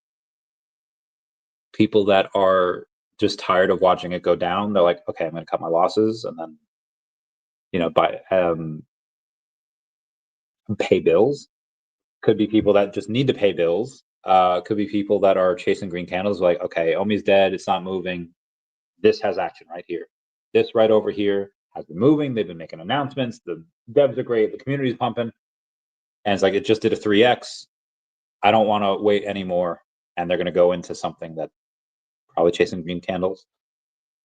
people that are just tired of watching it go down. They're like, okay, I'm going to cut my losses and then, pay bills. Could be people that just need to pay bills. Could be people that are chasing green candles, like, okay, OMI's dead, it's not moving. This has action right here. This right over here has been moving. They've been making announcements. The devs are great. The community's pumping. And it's like, it just did a 3x. I don't want to wait anymore. And they're going to go into something that probably chasing green candles.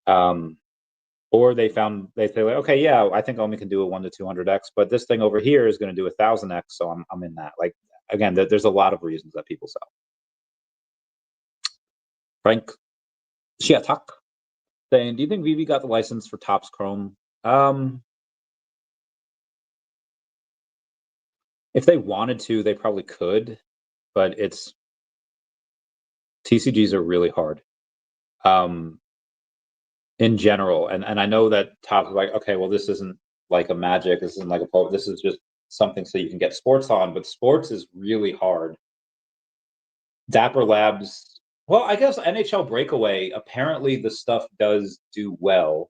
Or they say like, okay, yeah, I think OMI can do a 1 to 200x, but this thing over here is going to do 1,000x, so I'm in that. Like, again, there's a lot of reasons that people sell. Frank Shiatak saying, do you think VeVe got the license for Topps Chrome? If they wanted to, they probably could, but TCGs are really hard. In general, and I know that Topps is like, okay, well, this isn't like a Magic, this isn't like a this is just something so you can get sports on, but sports is really hard. Dapper Labs, well, I guess NHL Breakaway, apparently the stuff does do well.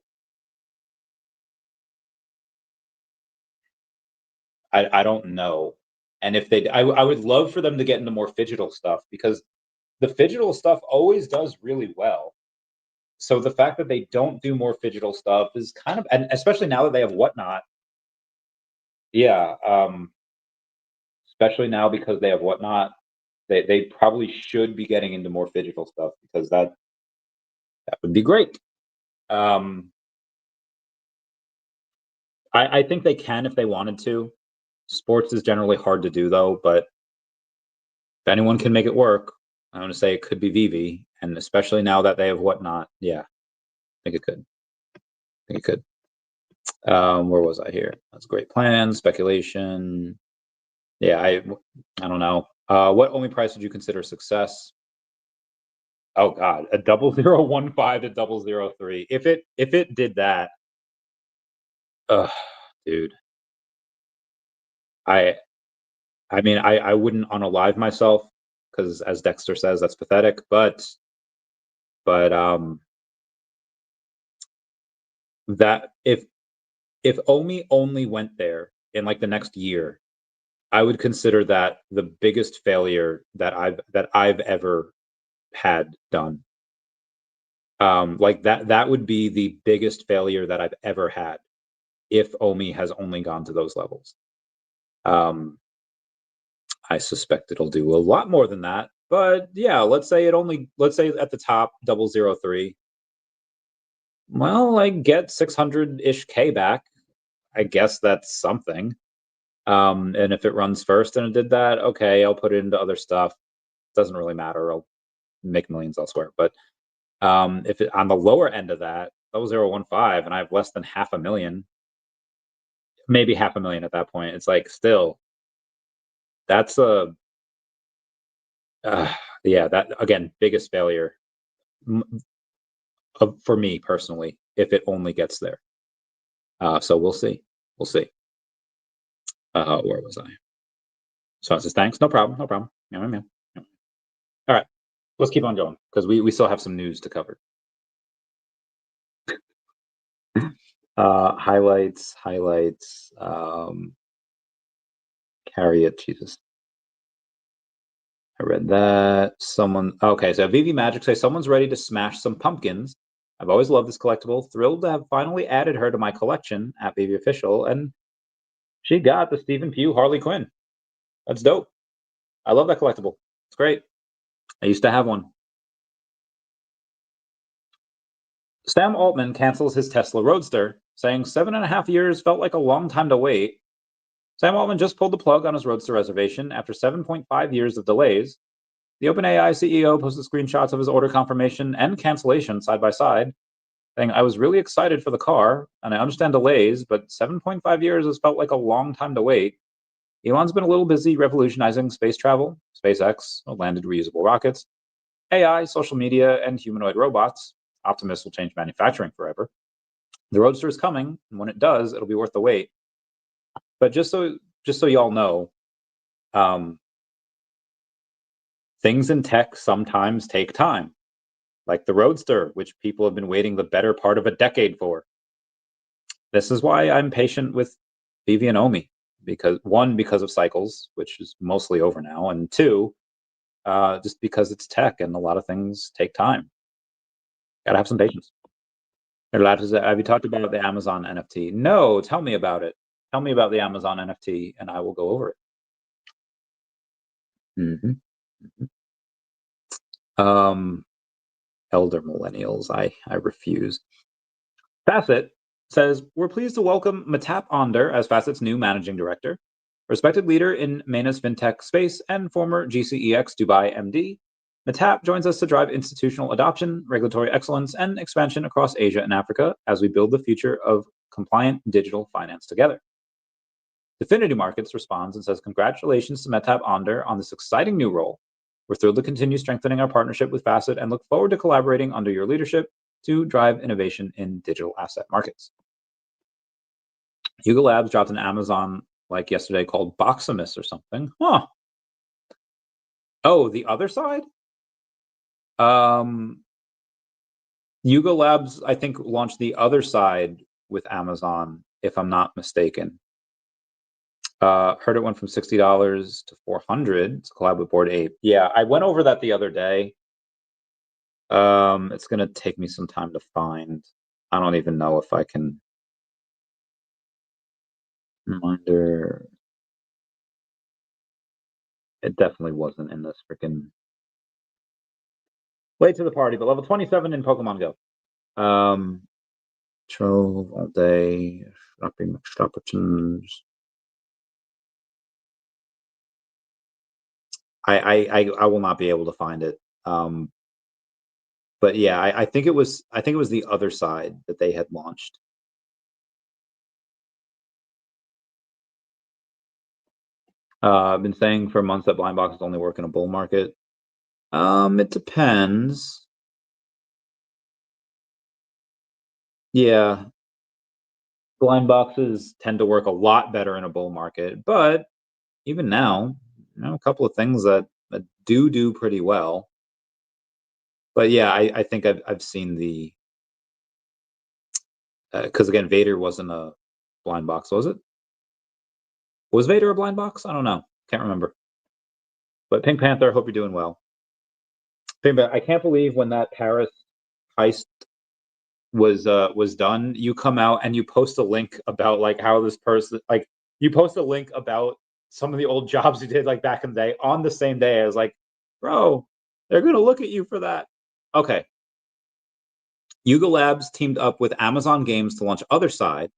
I don't know. And if I would love for them to get into more phygital stuff, because the phygital stuff always does really well. So the fact that they don't do more phygital stuff is kind of, and especially now that they have Whatnot. Yeah, especially now because they have Whatnot, they probably should be getting into more phygital stuff, because that would be great. I think they can if they wanted to. Sports is generally hard to do, though, but if anyone can make it work, I'm going to say it could be VeVe, and especially now that they have Whatnot, yeah, I think it could. Where was I here? That's great plan, speculation. Yeah, I don't know. What OMI price would you consider success? Oh God, a 0015 to 003. If it did that, dude, I mean, I wouldn't unalive myself, because as Dexter says, that's pathetic. But that if OMI only went there in like the next year, I would consider that the biggest failure that I've ever had done. Like that would be the biggest failure that I've ever had if OMI has only gone to those levels. I suspect it'll do a lot more than that, but yeah, let's say at the top 003. Well, I get 600-ish K back. I guess that's something. And if it runs first and it did that, okay, I'll put it into other stuff. Doesn't really matter. I'll make millions elsewhere. But if it on the lower end of that, 0.015, and I have less than 500,000, maybe 500,000 at that point, it's like still, that's a yeah, that again, biggest failure for me personally, if it only gets there. So we'll see. We'll see. Where was I? So it says thanks. No problem. No problem. Yeah. All right. Let's keep on going because we still have some news to cover. Highlights. Carry it, Jesus. I read that. Okay, so VeVe Magic says someone's ready to smash some pumpkins. I've always loved this collectible. Thrilled to have finally added her to my collection at VeVe Official, and she got the Stephen Pugh Harley Quinn. That's dope. I love that collectible. It's great. I used to have one. Sam Altman cancels his Tesla Roadster, saying 7.5 years felt like a long time to wait. Sam Altman just pulled the plug on his Roadster reservation after 7.5 years of delays. The OpenAI CEO posted screenshots of his order confirmation and cancellation side by side, saying, I was really excited for the car, and I understand delays, but 7.5 years has felt like a long time to wait. Elon's been a little busy revolutionizing space travel. SpaceX landed reusable rockets, AI, social media, and humanoid robots. Optimus will change manufacturing forever. The Roadster is coming, and when it does, it'll be worth the wait. But just so y'all know, things in tech sometimes take time, like the Roadster, which people have been waiting the better part of a decade for. This is why I'm patient with VeVe and OMI, because of cycles, which is mostly over now, and two, just because it's tech and a lot of things take time. Gotta have some patience. Have you talked about the Amazon NFT? No, tell me about it. Tell me about the Amazon NFT, and I will go over it. Elder millennials, I refuse. Facet says, we're pleased to welcome Matap Onder as Facet's new managing director. Respected leader in MENA's fintech space and former GCEX Dubai MD, Matap joins us to drive institutional adoption, regulatory excellence, and expansion across Asia and Africa as we build the future of compliant digital finance together. Definity Markets responds and says, congratulations to Matap Onder on this exciting new role. We're thrilled to continue strengthening our partnership with Facet and look forward to collaborating under your leadership to drive innovation in digital asset markets. Yuga Labs dropped an Amazon like yesterday called Boximus or something. Huh. Oh, the other side? Yuga Labs, I think, launched the other side with Amazon, if I'm not mistaken. Heard it went from $60 to $400. It's a collab with Bored Ape. Yeah, I went over that the other day. It's gonna take me some time to find. I don't even know if I can. Reminder. It definitely wasn't in this freaking. Late to the party, but level 27 in Pokemon Go. Trove all day, shopping opportunities. I will not be able to find it. But yeah, I think it was the other side that they had launched. I've been saying for months that blind boxes only work in a bull market. It depends. Yeah, blind boxes tend to work a lot better in a bull market, but even now, a couple of things that do pretty well. But yeah, I think I've seen the because again, Vader wasn't a blind box, was it? Was Vader a blind box? I don't know. Can't remember. But Pink Panther, hope you're doing well. Pink Panther, I can't believe when that Paris heist was done, you come out and you post a link about like how this person, like you post a link about some of the old jobs you did like back in the day on the same day. I was like, bro, they're gonna look at you for that. Okay. Yuga Labs teamed up with Amazon Games to launch Other Side,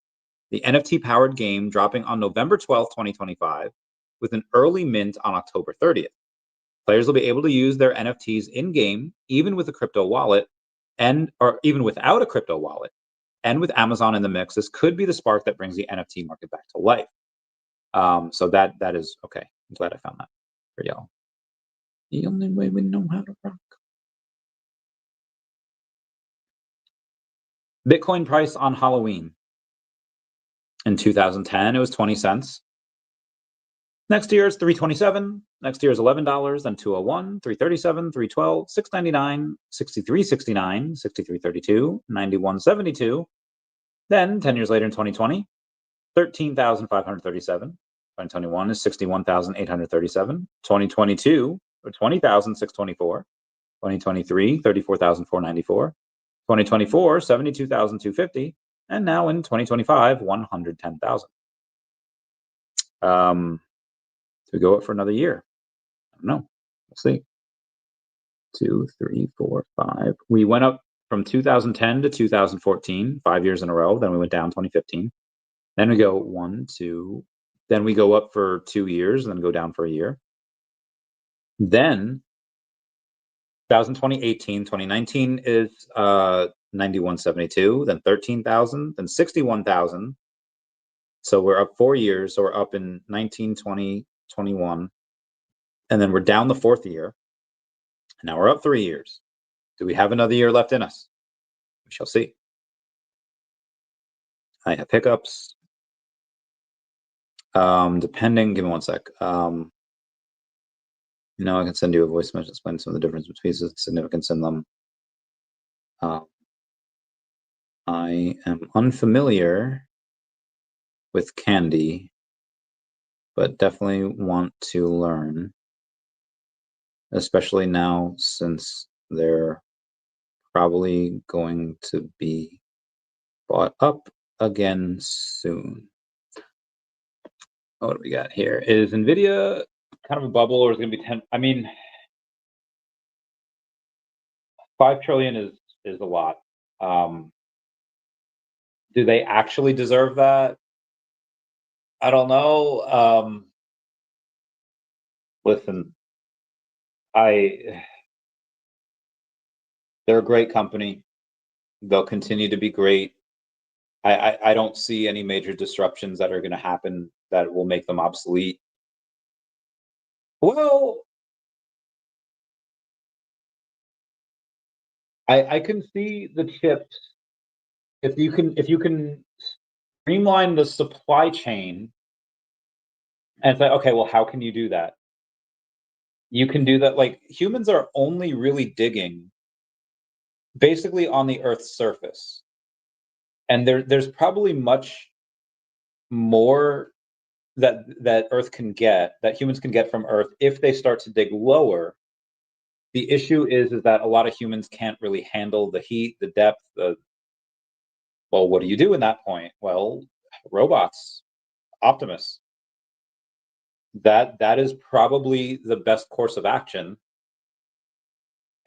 the NFT-powered game dropping on November 12th, 2025, with an early mint on October 30th. Players will be able to use their NFTs in-game, even with a crypto wallet, or even without a crypto wallet. And with Amazon in the mix, this could be the spark that brings the NFT market back to life. So that is okay. I'm glad I found that for y'all. The only way we know how to rock. Bitcoin price on Halloween. In 2010, it was 20 cents. Next year is $3.27. Next year is $11, then $2.01, $3.37, $3.12, $6.99, $63.69, $63.32, $91.72. Then 10 years later in 2020, 13,537. 2021 is 61,837. 2022 or 20,624. 2023 34,494. 2024 72,250. And now in 2025 110,000. To go up for another year. I don't know. We'll see. 2, 3, 4, 5. We went up from 2010 to 2014, 5 years in a row. Then we went down 2015. Then we go 1, 2. Then we go up for 2 years, and then go down for a year. Then 2020, 18, 2019 is 91.72. Then 13,000. Then 61,000. So we're up 4 years. So we're up in 19, 20, 21. And then we're down the 4th year. Now we're up 3 years. Do we have another year left in us? We shall see. I have hiccups. Depending, give me one sec. I can send you a voice message explaining some of the difference between the significance in them. I am unfamiliar with candy, but definitely want to learn, especially now since they're probably going to be bought up again soon. What do we got here? Is NVIDIA kind of a bubble, or is it going to be 10? I mean, 5 trillion is a lot. Do they actually deserve that? I don't know. Listen, they're a great company. They'll continue to be great. I don't see any major disruptions that are going to happen that will make them obsolete. Well, I can see the chips. If you can streamline the supply chain and say, okay, well, how can you do that? You can do that. Like, humans are only really digging basically on the Earth's surface. And there's probably much more that Earth can get, that humans can get from Earth if they start to dig lower. The issue is that a lot of humans can't really handle the heat, the depth, well, what do you do in that point? Well, robots, Optimus. That is probably the best course of action.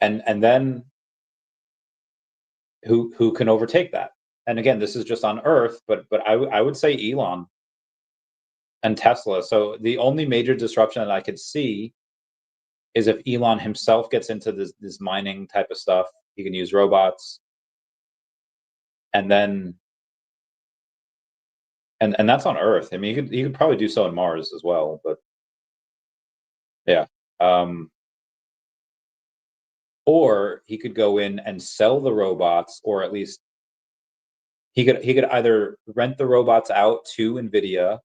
And then who can overtake that? And again, this is just on Earth, but I would say Elon and Tesla. So the only major disruption that I could see is if Elon himself gets into this mining type of stuff. He can use robots, and then and that's on Earth. I mean, he could probably do so on Mars as well. But yeah, or he could go in and sell the robots, or at least he could either rent the robots out to NVIDIA,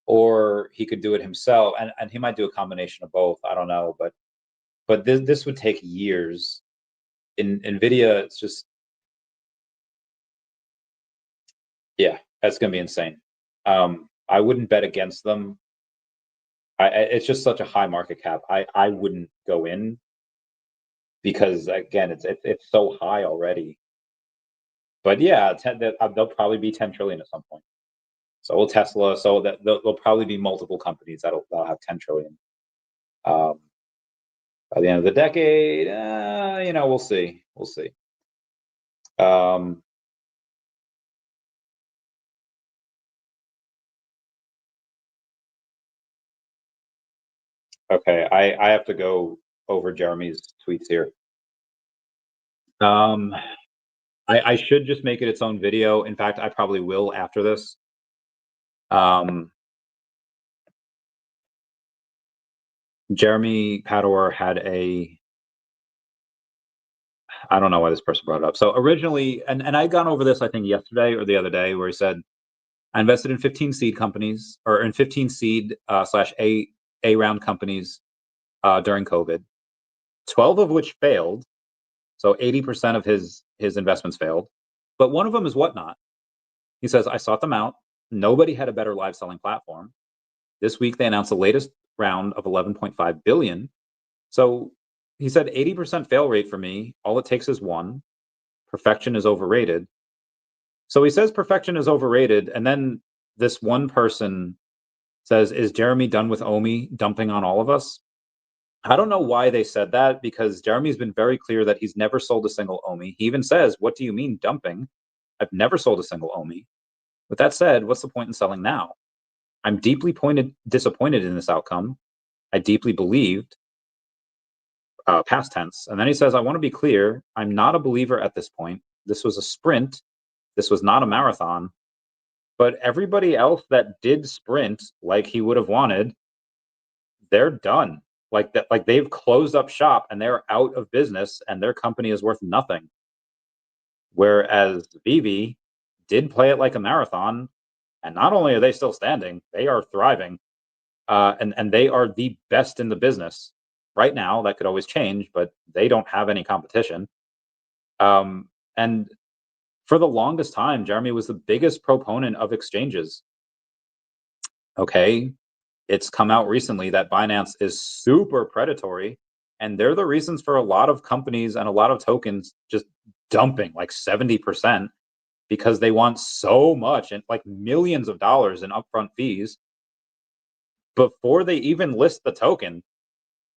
or he could do it himself, and he might do a combination of both. I don't know, but this would take years. In NVIDIA, it's just Yeah, that's gonna be insane. I wouldn't bet against them. It's just such a high market cap. I wouldn't go in because again, it's so high already. But yeah, they'll probably be 10 trillion at some point. So will Tesla. So that there'll probably be multiple companies that'll have 10 trillion. Um, by the end of the decade, we'll see. We'll see. Okay, I have to go over Jeremy's tweets here. I should just make it its own video. In fact, I probably will after this. Jeremy Pador had I don't know why this person brought it up. So originally, and I'd gone over this, I think yesterday or the other day, where he said, I invested in 15 seed companies or in 15 seed slash A round companies during COVID, 12 of which failed. So 80% of his investments failed, but one of them is Whatnot. He says, I sought them out. Nobody had a better live selling platform. This week, they announced the latest round of 11.5 billion. So he said 80% fail rate for me. All it takes is one. Perfection is overrated. So he says perfection is overrated. And then this one person says, is Jeremy done with OMI dumping on all of us? I don't know why they said that, because Jeremy's been very clear that he's never sold a single OMI. He even says, what do you mean dumping? I've never sold a single OMI. With that said, what's the point in selling now? I'm deeply disappointed in this outcome. I deeply believed, past tense. And then he says, I want to be clear. I'm not a believer at this point. This was a sprint. This was not a marathon. But everybody else that did sprint like he would have wanted, they're done. Like that, like they've closed up shop and they're out of business and their company is worth nothing. Whereas VeVe did play it like a marathon, and not only are they still standing, they are thriving, and they are the best in the business right now. That could always change, but they don't have any competition. And for the longest time, Jeremy was the biggest proponent of exchanges. Okay, it's come out recently that Binance is super predatory, and they're the reasons for a lot of companies and a lot of tokens just dumping like 70% because they want so much and like millions of dollars in upfront fees before they even list the token,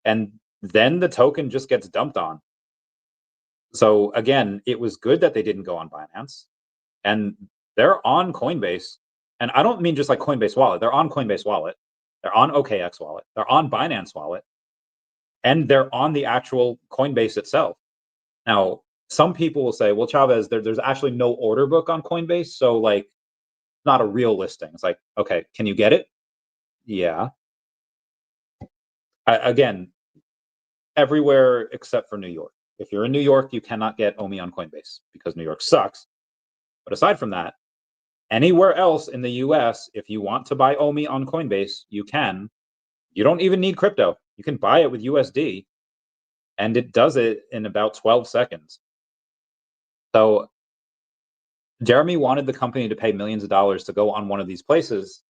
and then the token just gets dumped on. So again, it was good that they didn't go on Binance, and they're on Coinbase. And I don't mean just like Coinbase Wallet. They're on Coinbase Wallet. They're on OKX Wallet. They're on Binance Wallet. And they're on the actual Coinbase itself. Now, some people will say, well, Chavez, there's actually no order book on Coinbase. So like, not a real listing. It's like, okay, can you get it? Yeah. Again, everywhere except for New York. If you're in New York, you cannot get OMI on Coinbase because New York sucks. But aside from that, anywhere else in the US, if you want to buy OMI on Coinbase, you can. You don't even need crypto. You can buy it with USD, and it does it in about 12 seconds. So Jeremy wanted the company to pay millions of dollars to go on one of these places.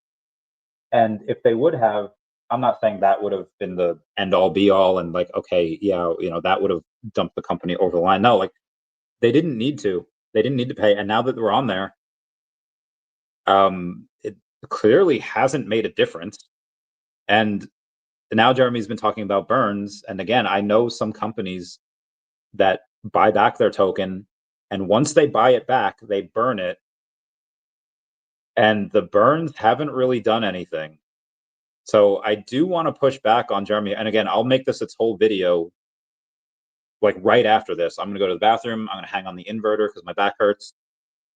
And if they would have, I'm not saying that would have been the end all be all and like, okay, yeah, that would have dumped the company over the line. No, like they didn't need to. They didn't need to pay. And now that we're on there, it clearly hasn't made a difference. And now Jeremy's been talking about burns. And again, I know some companies that buy back their token, and once they buy it back, they burn it. And the burns haven't really done anything. So I do want to push back on Jeremy. And again, I'll make this its whole video like right after this. I'm going to go to the bathroom. I'm going to hang on the inverter because my back hurts.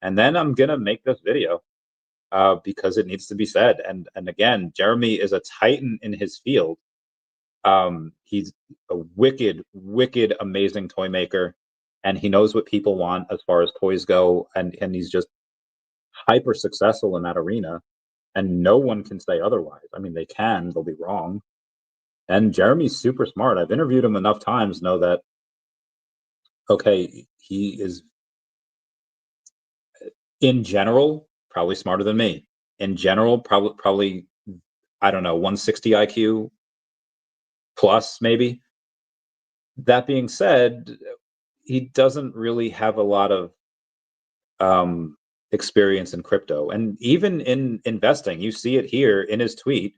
And then I'm going to make this video because it needs to be said. And again, Jeremy is a titan in his field. He's a wicked, amazing toy maker, and he knows what people want as far as toys go. And he's just hyper successful in that arena. And no one can say otherwise. I mean, they can, they'll be wrong. And Jeremy's super smart. I've interviewed him enough times to know that, okay, he is, in general, probably smarter than me. In general, probably I don't know, 160 IQ plus maybe. That being said, he doesn't really have a lot of experience in crypto. And even in investing, you see it here in his tweet.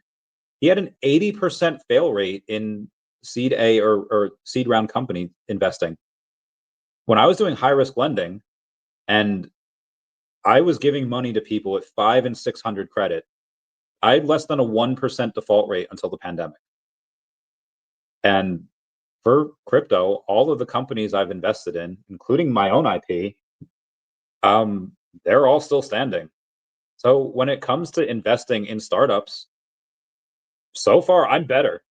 He had an 80% fail rate in seed A or seed round company investing. When I was doing high risk lending and I was giving money to people at 5 and 600 credit, I had less than a 1% default rate until the pandemic. And for crypto, all of the companies I've invested in, including my own IP, they're all still standing. So when it comes to investing in startups, so far I'm better.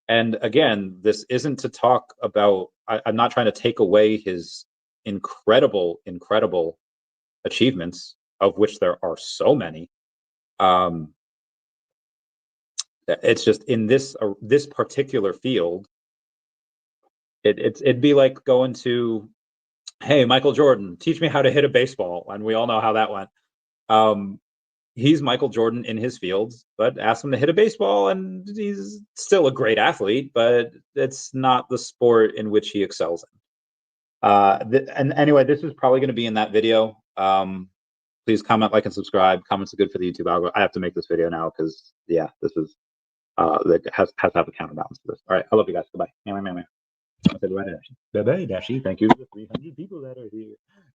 And again, this isn't to talk about, I'm not trying to take away his incredible, incredible achievements, of which there are so many. It's just in this particular field, it'd be like going to, hey, Michael Jordan, teach me how to hit a baseball, and we all know how that went. He's Michael Jordan in his fields, but ask him to hit a baseball, and he's still a great athlete, but it's not the sport in which he excels in. And anyway, this is probably going to be in that video. Please comment, like, and subscribe. Comments are good for the YouTube algorithm. I have to make this video now because, yeah, this is that has to have a counterbalance to this. All right, I love you guys. Goodbye. I said bye, Dashi. Bye-bye, Dashi. Thank you to the 300 people that are here.